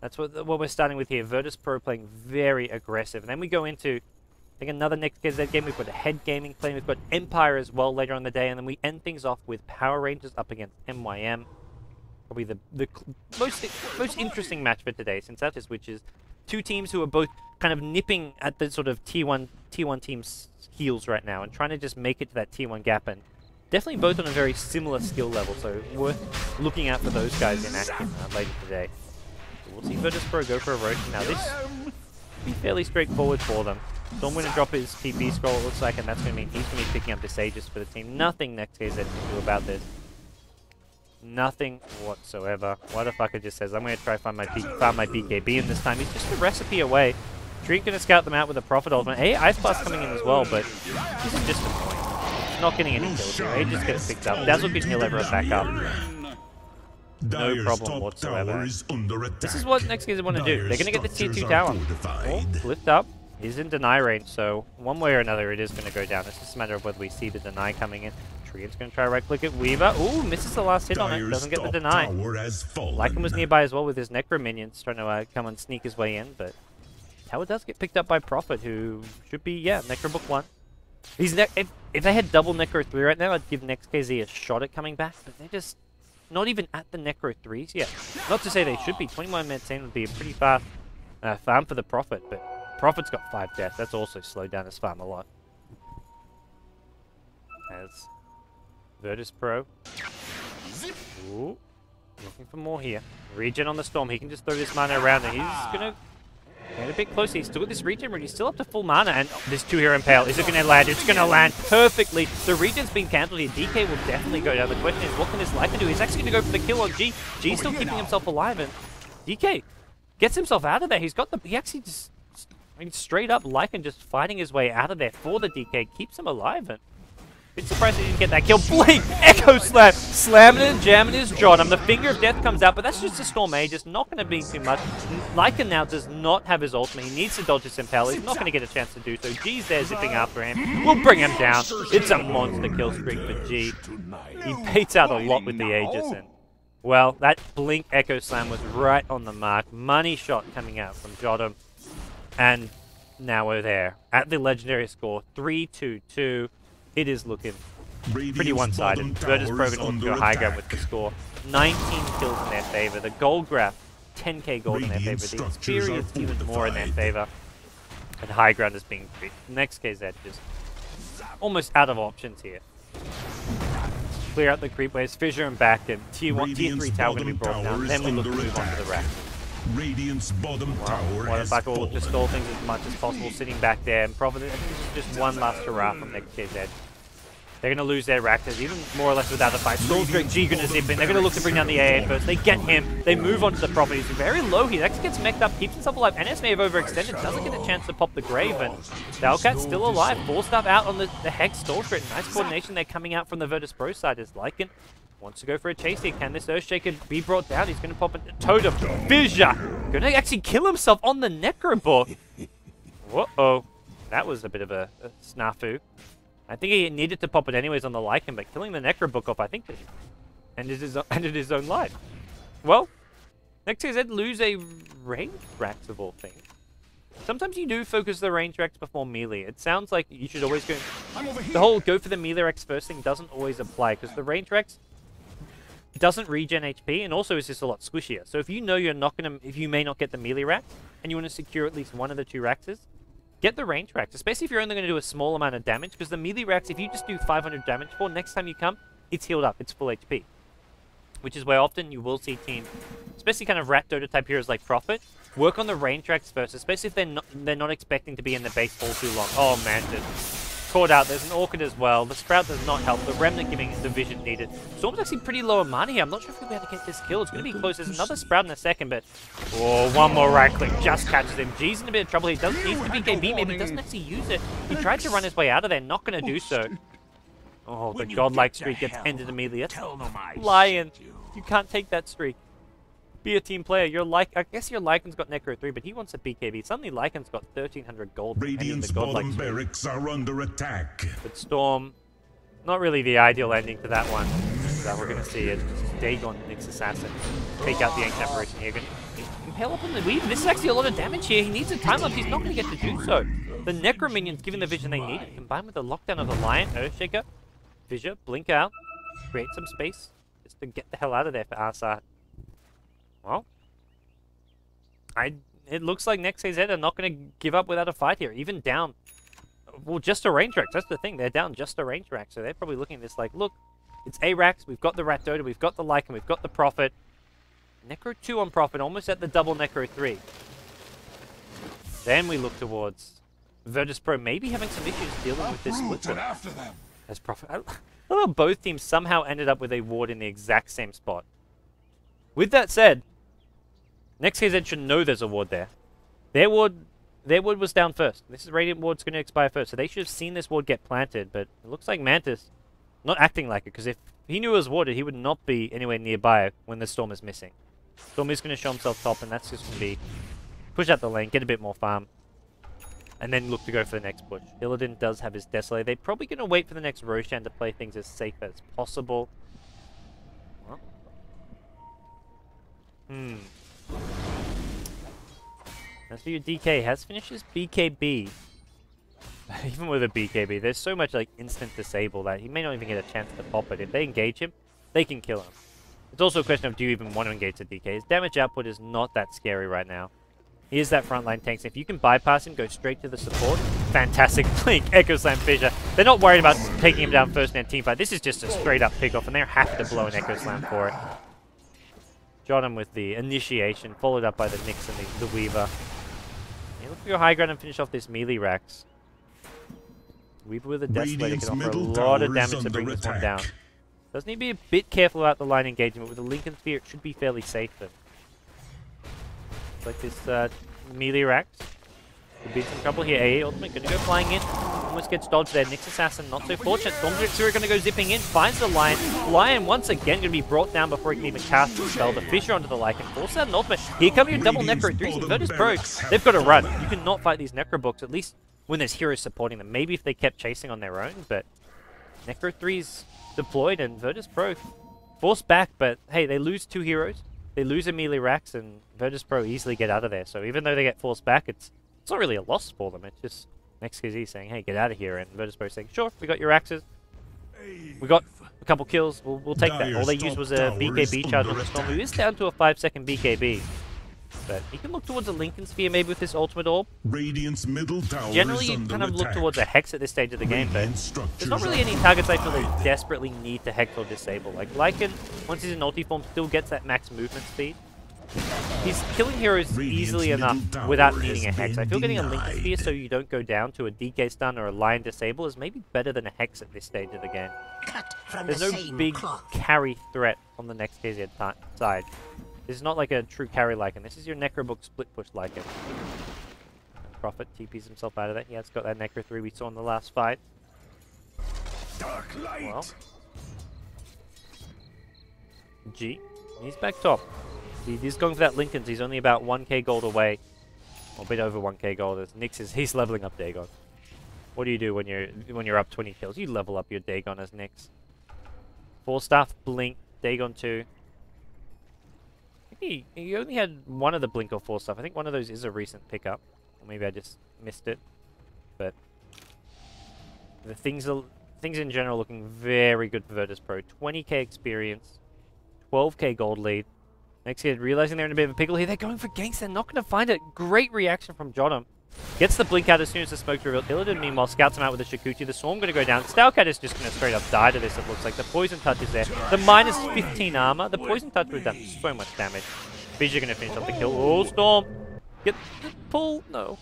that's what we're starting with here. Virtus Pro playing very aggressive, and then we go into, I think, another Next.kz game. We've got a Head Gaming playing. We've got Empire as well later on in the day, and then we end things off with Power Rangers up against MYM. Probably the most interesting match for today, since that is, which is 2 teams who are both kind of nipping at the sort of tier 1 team's heels right now and trying to just make it to that tier 1 gap, and definitely both on a very similar skill level, so worth looking out for those guys in action later today. So we'll see Virtus Pro go for a rotation now. This will be fairly straightforward for them. Storm going to drop his TP scroll, it looks like, and that's going to mean he's going to be picking up the Sages for the team. Nothing Next.kz can do about this. Nothing whatsoever. What the fucker just says, I'm going to try find my BKB, and this time he's just a recipe away. Treant going to scout them out with a Prophet ultimate. Hey, Ice Blast coming in as well, but this is just annoying. He's not getting any kills here. He just gets picked up. Dazzle can heal Everett back up. No problem whatsoever. This is what Next.kz want to do. They're going to get the tier 2 tower. Oh, lift up. Is in deny range, so one way or another it is going to go down. It's just a matter of whether we see the deny coming in. Treant's going to try right-click it. Weaver, ooh, misses the last hit on it. Doesn't get the deny. Lycan was nearby as well with his Necro minions, trying to come and sneak his way in, but tower does get picked up by Prophet, who should be, yeah, Necro Book 1. He's if they had double Necro 3 right now, I'd give Next.kz a shot at coming back, but they're just not even at the Necro 3s yet. Not to say they should be. 21 minutes in would be a pretty fast farm for the Prophet, but Prophet's got 5 deaths. That's also slowed down his farm a lot. As Virtus Pro. Ooh, looking for more here. Regen on the Storm. He can just throw this mana around, and he's going to get a bit closer. He's still got this regen, but he's still up to full mana, and this 2-hero Impale. Is it going to land? It's going to land perfectly. The regen's been cancelled here. DK will definitely go down. The question is, what can his Lycan do? He's actually going to go for the kill on G. G's still keeping himself alive, and DK gets himself out of there. He's got the... He actually just... I mean, straight up, Lycan just fighting his way out of there for the DK. Keeps him alive, and bit surprised he didn't get that kill. Blink! Echo Slam! Slamming it and jamming his Jotun. The Finger of Death comes out, but that's just a Storm Mage. It's not going to be too much. Lycan now does not have his ultimate. He needs to dodge his Impale. He's not going to get a chance to do so. G's there zipping after him. We'll bring him down. It's a monster kill streak for G. He baits out a lot with the Aegis, and well, that Blink Echo Slam was right on the mark. Money shot coming out from Jotun. And now we're there at the legendary score, 3-2-2. It is looking pretty one-sided. Virtus Pro going to go high ground with the score. 19 kills in their favor. The gold graph, 10k gold in their favor. The experience even more in their favor. And high ground is being Next.kz just almost out of options here. clear out the creep waves, fissure them back, and tier 3 tower going to be brought down. Then we look to move on to the rack. Radiant's bottom tower Well, in has fact, we'll look to fallen. stall things as much as possible, sitting back there. And probably, I think this is just one last hurrah from Next.kz. They're going to lose their Raptors, even more or less without a fight. Stormdrake G going to zip in. They're going to look to bring down the AA first. They get him. They move on to the property. He's very low here. Actually gets mech'd up, keeps himself alive. NS may have overextended. Doesn't get a chance to pop the Grave. And Dalcat's still alive. 4-star out on the Hex Stormdrake. Nice coordination there coming out from the Virtus Pro side as Lycan wants to go for a chase here. Can this Earthshaker be brought down? He's going to pop a Totem. Fissure going to actually kill himself on the Necrobook. Whoa. That was a bit of a snafu. I think he needed to pop it anyways on the Lycan, but killing the Necrobook off, I think, ended his own life. Well, Next.kz lose a range racks of all things. Sometimes you do focus the range racks before melee. It sounds like you should always go... The whole go for the melee racks first thing doesn't always apply, because the range racks doesn't regen HP, and also is just a lot squishier. So if you know you're not going to... If you may not get the melee racks, and you want to secure at least one of the 2 raxes, get the range racks, especially if you're only going to do a small amount of damage, because the melee racks, if you just do 500 damage for, next time you come, it's healed up, it's full HP. Which is where often you will see teams, especially kind of Rat Dota type heroes like Prophet, work on the range racks first, especially if they're not expecting to be in the base for too long. Oh man, just caught out. There's an Orchid as well. The Sprout does not help. The Remnant giving the vision needed. Storm's actually pretty low on mana here. I'm not sure if we'll be able to get this kill. It's going to be close. There's another Sprout in a second, but... Oh, one more right click. Just catches him. G's in a bit of trouble. He does need to BKB. Maybe he doesn't actually use it. He tried to run his way out of there. Not going to do so. Oh, the godlike streak gets ended immediately. That's Lion. You can't take that streak. Be a team player. I guess your Lycan's got Necro 3, but he wants a BKB. Suddenly Lycan's got 1,300 gold. Radiant's bottom barracks are under attack. But Storm, not really the ideal ending to that one. So we're going to see it. Dagon, Nyx Assassin, take out the Ancient Apparition here. Impale up on the Weave. This is actually a lot of damage here. He needs a time lapse. He's not going to get to do so. The Necro minions giving the vision they need, combined with the lockdown of the Lion, Earthshaker, Fissure, blink out, create some space just to get the hell out of there for Arsat. Well, it looks like Next.kz are not going to give up without a fight here, even down. Well, just a range rack. That's the thing. They're down just a range rack, so they're probably looking at this like, look, it's A-Racks, we've got the Rat Dota, we've got the Lycan, we've got the Prophet. Necro 2 on Prophet, almost at the double Necro 3. Then we look towards Virtus Pro maybe having some issues dealing with this split as Prophet. I don't know, both teams somehow ended up with a ward in the exact same spot. With that said, Next.kz should know there's a ward there. Their ward was down first. This is Radiant ward's going to expire first, so they should have seen this ward get planted, but it looks like Mantis not acting like it, because if he knew it was warded, he would not be anywhere nearby when the Storm is missing. Storm is going to show himself top, and that's just going to be push out the lane, get a bit more farm, and then look to go for the next push. Illidan does have his Desolator. They're probably going to wait for the next Roshan to play things as safe as possible. Well. As for your DK, has finished his BKB. Even with a BKB, there's so much like instant disable that he may not even get a chance to pop it. If they engage him, they can kill him. It's also a question of, do you even want to engage the DK? His damage output is not that scary right now. He is that frontline tank, so if you can bypass him, go straight to the support, fantastic blink, Echo Slam Fissure. They're not worried about taking him down first in their teamfight. This is just a straight up pick off, and they're happy to blow an Echo Slam for it. Shot him with the initiation, followed up by the Nyx and the Weaver. You look for your high ground and finish off this melee racks. Weaver with a Desolator can offer a lot of damage to bring this one down. Does need to be a bit careful about the line engagement. With the Lincoln Sphere, it should be fairly safe. But like this melee racks. Could be some trouble here. AA Ultimate going to go flying in. Almost gets dodged there. Nyx Assassin not so fortunate. Stormdrake going to go zipping in. Finds the Lion. Lion once again going to be brought down before he can even cast the spell. The Fissure onto the Lycan. Force out an Ultimate. Here come your double Necro 3s. Virtus Pro. They've got to run. You cannot fight these Necro books, at least when there's heroes supporting them. Maybe if they kept chasing on their own, but Necro 3's deployed and Virtus Pro forced back, but hey, they lose 2 heroes. They lose a melee Rax, and Virtus Pro easily get out of there. So even though they get forced back, it's not really a loss for them. It's just Next.kz saying, hey, get out of here, and Virtus Pro saying, sure, we got your Axes. We got a couple kills. We'll take that. All they used was a BKB charge on the Storm, who is down to a 5-second BKB. But he can look towards a Lincoln Sphere maybe with this ultimate orb. Radiant's middle tower Generally, is you under kind of look attack. towards a Hex at this stage of the game, but there's not really any targets I feel they desperately need to Hex or disable. Like Lycan, once he's in ulti form, still gets that max movement speed. He's killing heroes easily enough without needing a Hex. I feel getting a Lincoln Sphere so you don't go down to a DK stun or a Lion disable is maybe better than a Hex at this stage of the game. There's no big carry threat on the Next.kz side. This is not like a true carry Lycan. This is your Necrobook split push Lycan. Prophet TPs himself out of that. Yeah, it's got that Necro 3 we saw in the last fight. Dark light. Well, G, he's back top. He's going for that Lincoln's. He's only about 1k gold away. Or a bit over 1k gold. As Nyx he's leveling up Dagon. What do you do when you're up 20 kills? You level up your Dagon as Nyx. 4-staff, Blink, Dagon 2. He only had one of the Blink or 4-staff. I think one of those is a recent pickup. Or maybe I just missed it. But the things in general looking very good for Virtus Pro. 20k experience, 12k gold lead. Next kid realizing they're in a bit of a pickle here. They're going for ganks. They're not going to find it. Great reaction from Jottam. Gets the blink out as soon as the smoke's revealed. Illidan, meanwhile, scouts him out with a Shikuchi. The Swarm going to go down. Stalcat is just going to straight up die to this, it looks like. The Poison Touch is there. The minus 15 armor. The Poison Touch would have done so much damage. Fissure going to finish off the kill. Oh, Storm. Get the pull. No.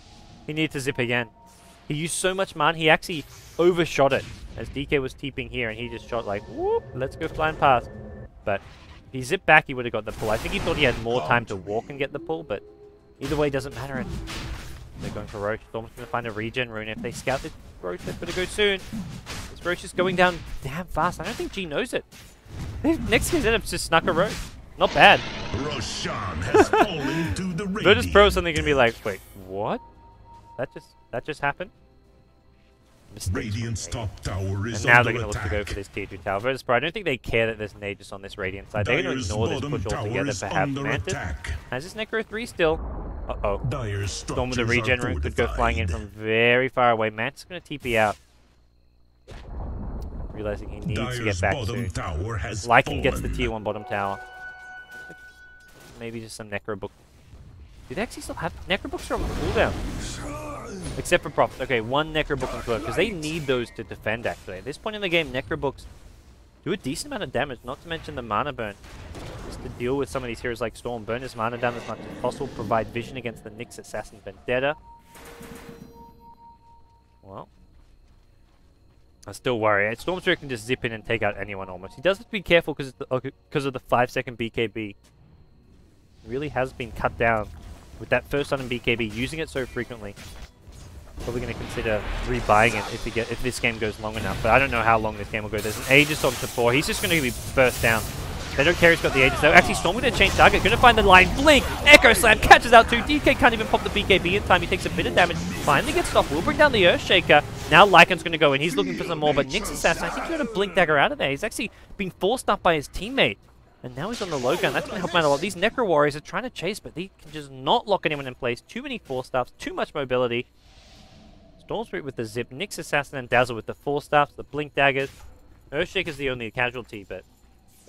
He needed to zip again. He used so much mana. He actually overshot it. As DK was TPing here, and he just shot like, whoop, let's go flying past. But if he zipped back, he would have got the pull. I think he thought he had more time to walk and get the pull, but either way, doesn't matter. And they're going for Roche. Storm's going to find a regen rune. If they scout this Roche, they're going to go soon. This Roche is going down damn fast. I don't think G knows it. Next.kz just snuck a Roche. Not bad. Roshan has fallen to the Virtus Pro is suddenly going to be like, wait, what? That just happened? Radiant's top tower is and now under they're going to look to go attack. for this tier 2 tower. Virtus Pro, I don't think they care that there's an Aegis on this Radiant side. They're going to ignore this push altogether, perhaps Mantis. Has this Necro 3 still? Uh-oh. Storm with the regen rune could go flying in from very far away. Mantis is going to TP out. Realizing he needs to get back soon. Lycan gets the tier 1 bottom tower. Maybe just some Necrobook. Do they actually still have Necrobooks on cooldown? Except for Prophet. Okay, one Necrobook on cooldown, because they need those to defend, actually. At this point in the game, Necrobooks do a decent amount of damage, not to mention the mana burn. Just to deal with some of these heroes like Storm. Burn his mana down as much as possible, provide vision against the Nyx Assassin Vendetta. Well, I still worry. Stormstreak can just zip in and take out anyone almost. He does have to be careful because of the 5-second BKB. He really has been cut down with that first stun in BKB, using it so frequently. Probably going to consider rebuying it if this game goes long enough. But I don't know how long this game will go. There's an Aegis on support. He's just going to be burst down. They don't care he's got the Aegis though. Actually, Storm going to change target. Going to find the line. Blink! Echo Slam catches out too. DK can't even pop the BKB in time. He takes a bit of damage. Finally gets off. Will bring down the Earthshaker. Now Lycan's going to go in. He's looking for some more. But Nyx Assassin, I think he's going to Blink Dagger out of there. He's actually been forced up by his teammate. And now he's on the low ground. That's going to help him out a lot. These Necro Warriors are trying to chase, but they can just not lock anyone in place. Too many 4-staffs, too much mobility. Stormspirit with the zip, Nyx Assassin and Dazzle with the 4-staffs, the Blink Daggers. Earthshaker's the only casualty, but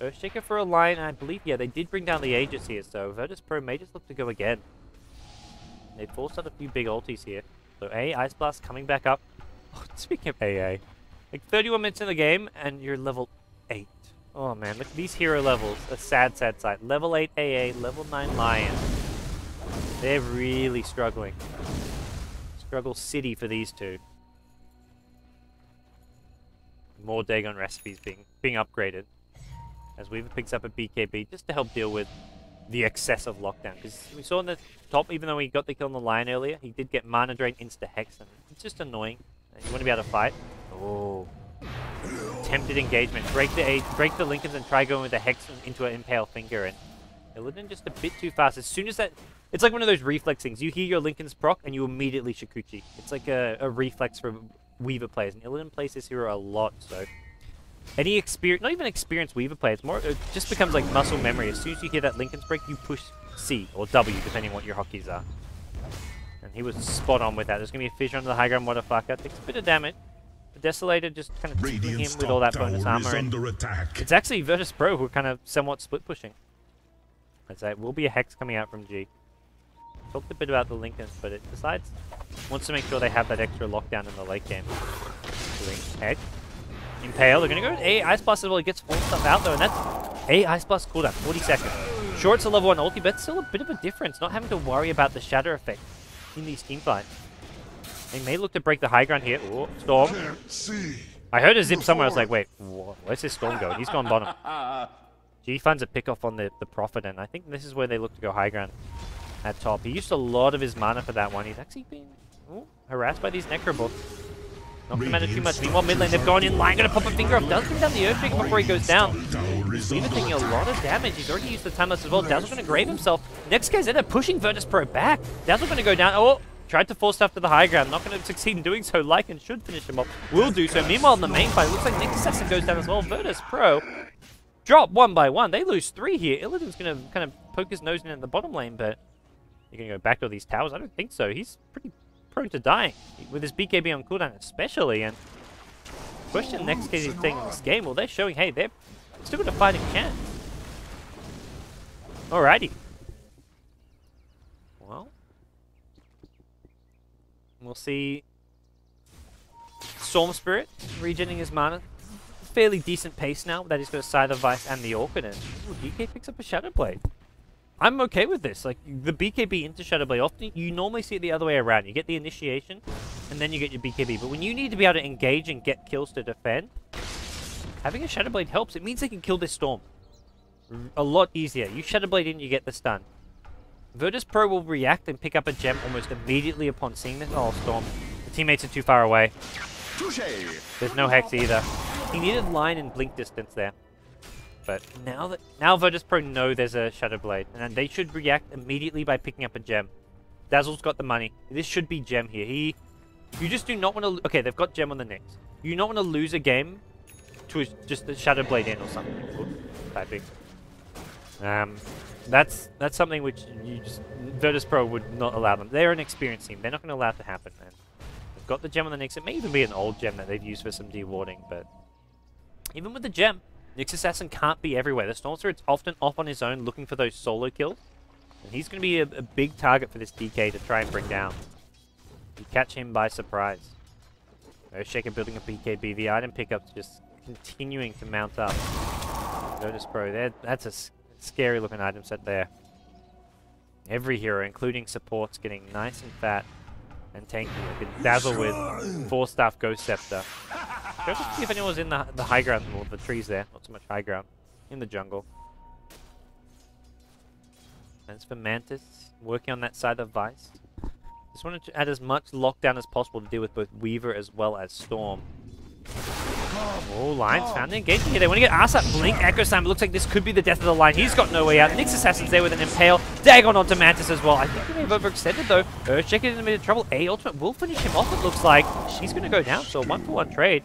Earthshaker for a line, I believe, yeah, they did bring down the Aegis here, so Virtus Pro may just look to go again. They forced out a few big ultis here. So Ice Blast coming back up. Oh, speaking of AA, like 31 minutes in the game, and you're level 8. Oh man, look at these hero levels. A sad, sad sight. Level 8 AA, level 9 Lion. They're really struggling. Struggle city for these two. More Dagon recipes being upgraded. As Weaver picks up a BKB just to help deal with the excessive lockdown. Because we saw in the top, even though he got the kill on the Lion earlier, he did get Mana Drain insta-hex. And it's just annoying. You want to be able to fight. Oh. Attempted engagement. Break the Lincolns and try going with the Hex into an Impale Finger. And Illidan just a bit too fast. As soon as that... It's like one of those reflex things. You hear your Lincoln's proc and you immediately Shikuchi. It's like a reflex for Weaver players. And Illidan plays this hero a lot, so... Any experience... Not even experienced Weaver players. It just becomes like muscle memory. As soon as you hear that Lincoln's break, you push C or W, depending on what your hotkeys are. And he was spot on with that. There's going to be a fissure under the high ground modifier. Takes a bit of damage. The Desolator just kind of tickling him with all that bonus armor. And it's actually Virtus Pro who are kind of somewhat split pushing. I'd say it will be a Hex coming out from G. Talked a bit about the Lincolns, but it decides wants to make sure they have that extra lockdown in the late game. Doing head. Impale, they're going to go A Ice Blast as well. He gets full stuff out though, and that's A Ice Blast cooldown, 40 seconds. Sure, it's a level 1 ulti, but it's still a bit of a difference, not having to worry about the shatter effect in these team fights. They may look to break the high ground here. Ooh, Storm. I heard a zip somewhere. I was like, wait, where's this Storm going? He's gone bottom. G finds a pick off on the Prophet, and I think this is where they look to go high ground at top. He used a lot of his mana for that one. He's actually been harassed by these Necrobolts. Not gonna matter too much. Meanwhile, mid lane, they've gone in line, gonna pop a finger off. Does bring down the Earthshake before he goes down. Even taking a lot of damage. He's already used the timeless as well. Dazzle's gonna grave himself. Next.kz pushing Virtus Pro back. Dazzle's gonna go down. Oh, tried to force stuff to the high ground. Not gonna succeed in doing so. Lycan should finish him off. Will do so. Meanwhile, in the main fight, it looks like Next goes down as well. Virtus Pro drop one by one. They lose 3 here. Illidan's gonna kind of poke his nose in at the bottom lane, but you're gonna go back to these towers? I don't think so. He's pretty prone to dying with his BKB on cooldown, especially. And question Next.kz is taking in this game. Well, they're showing, hey, they're still got a fighting chance. Alrighty. Well, we'll see. Storm Spirit regenerating his mana. Fairly decent pace now. That he's got a Scythe of Vice and the Orchid. And DK picks up a Shadow Blade. I'm okay with this. Like, the BKB into Shadow Blade, often you normally see it the other way around. You get the initiation, and then you get your BKB. But when you need to be able to engage and get kills to defend, having a Shadow Blade helps. It means they can kill this Storm a lot easier. You Shadow Blade in, you get the stun. Virtus Pro will react and pick up a gem almost immediately upon seeing this. Oh, Storm. The teammates are too far away. There's no Hex either. He needed line and blink distance there. But now Virtus Pro know there's a Shadow Blade, and they should react immediately by picking up a gem. Dazzle's got the money. This should be gem here. You just do not want to. Okay, they've got gem on the Nyx. You don't want to lose a game to just the Shadow Blade in or something. Oops, typing. That's something which Virtus Pro would not allow them. They're an experienced team. They're not going to allow it to happen. And they've got the gem on the Nyx. It may even be an old gem that they've used for some dewarding, but even with the gem, Nyx Assassin can't be everywhere. The Storm Spirit's often off on his own looking for those solo kills. And he's going to be a big target for this DK to try and bring down. You catch him by surprise. Earthshaker building a BKB. The item pickup's just continuing to mount up. Virtus Pro there. That's a scary looking item set there. Every hero, including supports, getting nice and fat and tanky. You can Dazzle with 4-staff Ghost Scepter. Go to see if anyone was in the high ground, or the trees there. Not so much high ground. In the jungle. As for Mantis, working on that side of Vice. Just wanted to add as much lockdown as possible to deal with both Weaver as well as Storm. Oh, Lion's found the engagement here. They want to get ASAP. Blink, Echo Slam. It looks like this could be the death of the line. He's got no way out. Nyx Assassin's there with an Impale. Dagon onto Mantis as well. I think they've overextended though. Earthshaker in a bit of trouble. A ultimate will finish him off, it looks like. He's going to go down, so 1-for-1 trade.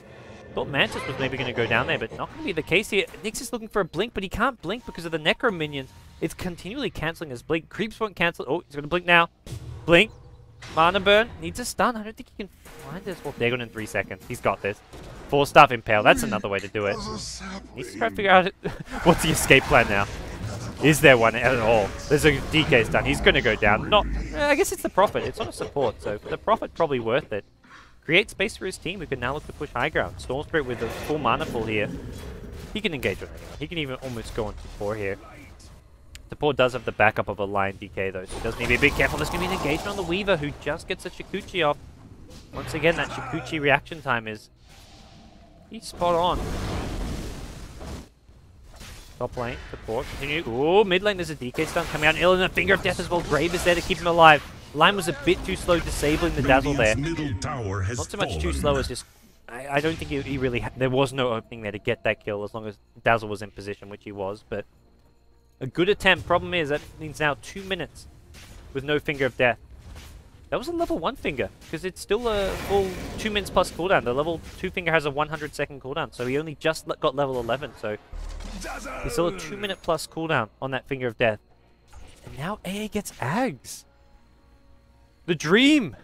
Thought Mantis was maybe going to go down there, but not going to be the case here. Nyx is looking for a blink, but he can't blink because of the Necro minions. It's continually cancelling his blink. Creeps won't cancel. Oh, he's going to blink now. Blink. Mana burn. Needs a stun. I don't think he can find this. Well, Dagon in 3 seconds. He's got this. 4-staff Impale. That's another way to do it. Needs to try to figure out what's the escape plan now. Is there one at all? There's a DK stun. He's going to go down. Not. I guess it's the Prophet. It's not a support, so for the Prophet, probably worth it. Create space for his team, who can now look to push high ground. Storm Spirit with a full mana pool here. He can engage with anyone. He can even almost go on 2-4 here. Support does have the backup of a Lion DK though, so he does need to be a bit careful. There's going to be an engagement on the Weaver, who just gets a Shikuchi off. Once again, that Shikuchi reaction time is... he's spot on. Top lane, support, continue. Ooh, mid lane, there's a DK stun coming out. Ill in a Finger of Death as well. Grave is there to keep him alive. Line was a bit too slow disabling the Dazzle there. Not so much too slow as just... I don't think he really... there was no opening there to get that kill as long as Dazzle was in position, which he was, but... a good attempt. Problem is, that means now 2 minutes with no Finger of Death. That was a level 1 finger, because it's still a full 2 minutes plus cooldown. The level 2 finger has a 100-second cooldown, so he only just got level 11, so... he's still a 2-minute plus cooldown on that Finger of Death. And now AA gets Ags. The dream!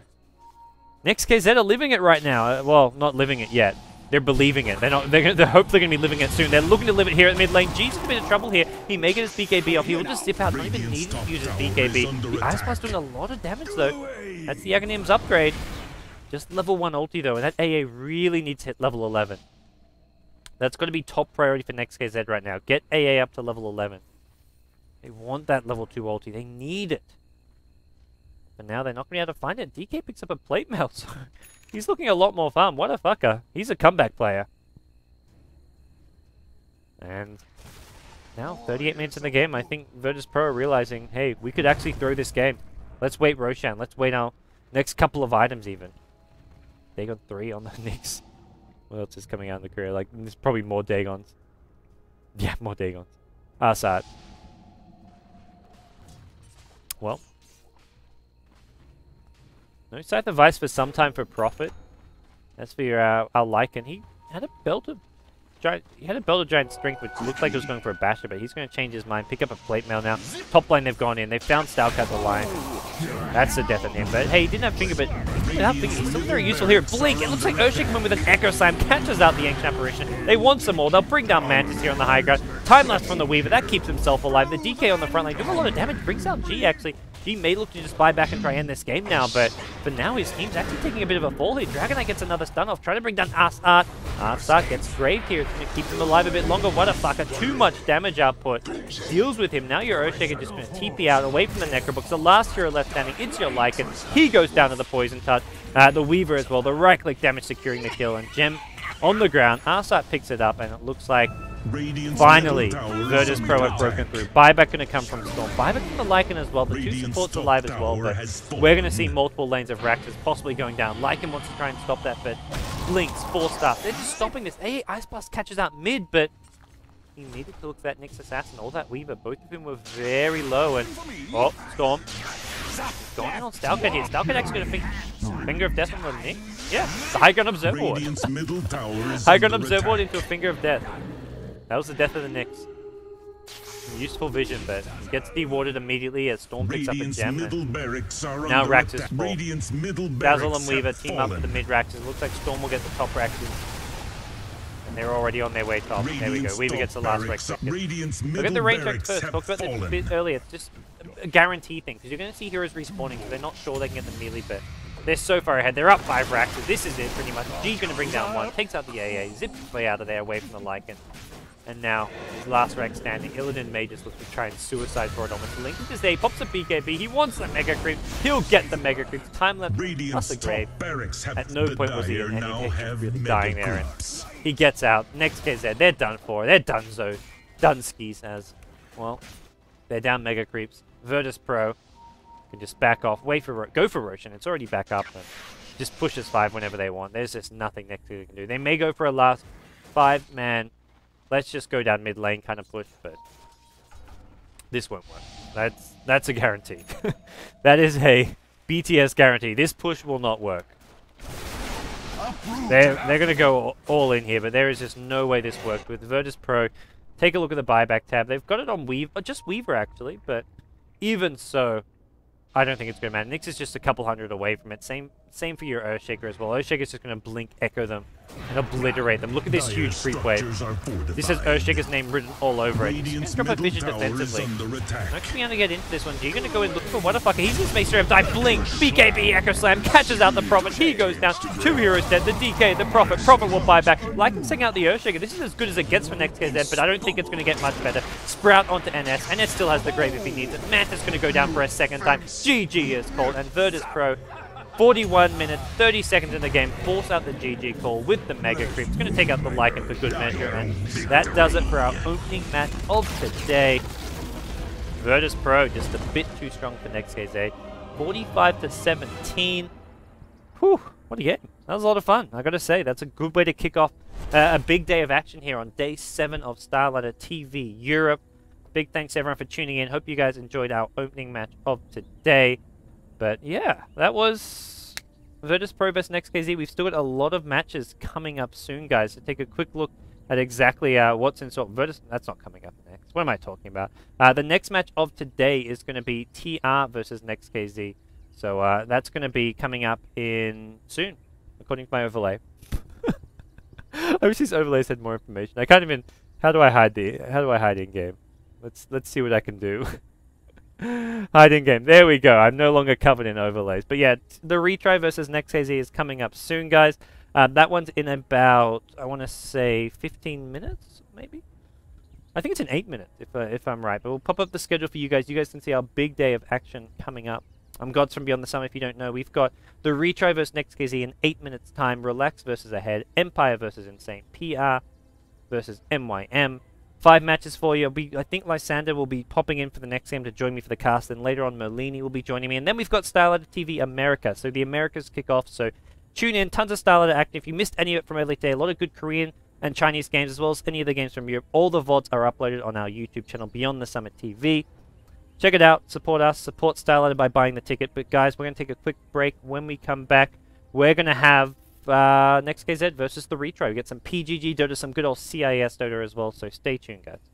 Next.kz are living it right now. Well, not living it yet. They're believing it. They're not. They're hopefully going to be living it soon. They're looking to live it here at mid lane. G's in a bit of trouble here. He may get his BKB off. He will just zip out. Not even needing to use his BKB. The Ice Blast doing a lot of damage though. That's the Aghanim's upgrade. Just level 1 ulti though, and that AA really needs to hit level 11. That's got to be top priority for Next.kz right now. Get AA up to level 11. They want that level 2 ulti. They need it. But now they're not going to be able to find it. DK picks up a plate mail, so he's looking a lot more fun. What a fucker. He's a comeback player. And now, 38 minutes in the game, I think Virtus Pro are realizing, hey, we could actually throw this game. Let's wait Roshan. Let's wait our next couple of items even. They got 3 on the Nyx. What else is coming out in the career? Like, there's probably more Dagons. Yeah, more Dagons. Sad. Well. No Scythe of Vice for some time for Prophet. That's for your, our Lycan. He had a belt of giant strength, which looked like it was going for a basher, but he's going to change his mind, pick up a plate mail now. Top lane they've gone in. They've found Stalk at the line. That's the death of him. But hey, he didn't have finger, but without finger, he's still very useful here. Blink! It looks like Urshick coming with an Echo Slam, catches out the Ancient Apparition. They want some more. They'll bring down Mantis here on the high ground. Time lapse from the Weaver. That keeps himself alive. The DK on the front line does a lot of damage. Brings out G actually. G may look to just buy back and try and end this game now, but for now his team's actually taking a bit of a fall here. Dragonite gets another stun off, trying to bring down Art. Art gets graved here. It's going to keep him alive a bit longer. What a fucker. Too much damage output. Deals with him. Now your Urshiker just going to TP out away from the Necrobooks. The last hero left standing, it's your Lycan. He goes down to the Poison Touch. The Weaver as well. The right click damage securing the kill. And Gem on the ground. Arsat picks it up, and it looks like finally, Virtus Pro have broken through. Buyback going to come from Storm. Buyback from the Lycan as well. The 2 supports alive as well, but we're going to see multiple lanes of Raxus possibly going down. Lycan wants to try and stop that, but Blinks, 4-star. They're just stopping this. Hey, Ice Blast catches out mid, but he needed to look at that Nyx Assassin or that Weaver. Both of them were very low, and oh, Storm. Going in on Stalkhead here. Stalkhead actually going to Finger of Death on the Nyx. Yeah, the High Ground Observer Ward. High Ground Observer Ward into a Finger of Death. That was the death of the Nyx. Useful vision, but he gets dewarded immediately as Storm picks up a gem. Now Raxus fall. Dazzle and Weaver team up with the mid Raxus. Looks like Storm will get the top Raxus. And they're already on their way top. There we go. Weaver gets the last Rex. Look at the range Rex first. Talked about this a bit earlier. It's just a guarantee thing, because you're going to see heroes respawning, because they're not sure they can get the melee, but they're so far ahead. They're up 5 Raxus. This is it, pretty much. G's going to bring down 1. Takes out the AA. Zips his way out of there, away from the Lycan. And now, his last Rex standing. Illidan may just look to try and suicide for it almost. Link into day, pops a BKB. He wants the Mega Creep. He'll get the Mega Creep. Time left plus the grave. At no point was he in any danger of really dying there. And he gets out. Next.kz, they're done for. They're donezo. Dunskies as, well, they're down Mega Creeps. Virtus Pro can just back off. Wait for go for Roshan. It's already back up. And just pushes 5 whenever they want. There's just nothing Next.kz can do. They may go for a last 5-man. Let's just go down mid lane kind of push, but this won't work. That's a guarantee. That is a BTS guarantee. This push will not work. They're going to go all in here, but there is just no way this works. With Virtus Pro, take a look at the buyback tab. They've got it on Weaver, just Weaver actually, but even so, I don't think it's going to matter. Nyx is just a couple hundred away from it. Same for your Earthshaker as well. Earthshaker's just going to blink, echo them, and obliterate them. Look at this huge creep wave. This has Earthshaker's name written all over it. He's going to drop a vision defensively. I'm actually going to get into this one. You're going to go in looking for what a fucker. He's just makes sure die. Blink, BKB, Echo Slam, catches out the Prophet. He goes down. 2 heroes dead. The DK, the Prophet. Prophet will buy back. Like him setting out the Earthshaker. This is as good as it gets for Next.kz, but I don't think it's going to get much better. Sprout onto NS. NS still has the grave if he needs it. Mantis going to go down for a second time. GG is called, and Virtus Pro 41 minutes, 30 seconds in the game, force out the GG call with the Mega Creep. It's going to take out the Lycan for good measure, and that does it for our opening match of today. Virtus Pro just a bit too strong for Next.kz. 45-17. Whew, what a game. That was a lot of fun, I got to say. That's a good way to kick off a big day of action here on day 7 of Starladder TV Europe. Big thanks everyone for tuning in. Hope you guys enjoyed our opening match of today. But yeah, that was Virtus Pro vs Next.kz. We've still got a lot of matches coming up soon, guys. So take a quick look at exactly what's in store. Virtus, that's not coming up next. What am I talking about? The next match of today is going to be TR versus Next.kz. So that's going to be coming up in soon, according to my overlay. I wish these overlays had more information. I can't even. How do I hide in game? Let's see what I can do. Hide in game. There we go. I'm no longer covered in overlays. But yeah, the retry versus Next.kz is coming up soon, guys. That one's in about, I want to say 15 minutes, maybe. I think it's in 8 minutes, if I'm right. But we'll pop up the schedule for you guys. You guys can see our big day of action coming up. I'm Gods from Beyond the Summer. If you don't know, we've got the retry versus Next.kz in 8 minutes time. Relax versus Ahead. Empire versus Insane. PR versus MYM. 5 matches for you. I think Lysander will be popping in for the next game to join me for the cast. And later on, Merlini will be joining me. And then we've got Starladder TV America. So the Americas kick off. So tune in. Tons of Starladder action. If you missed any of it from earlier today, a lot of good Korean and Chinese games, as well as any of the games from Europe. All the VODs are uploaded on our YouTube channel, Beyond the Summit TV. Check it out. Support us. Support Starladder by buying the ticket. But guys, we're going to take a quick break. When we come back, we're going to have Next.kz versus the retry. We get some PGG Dota, some good old CIS Dota as well. So stay tuned, guys.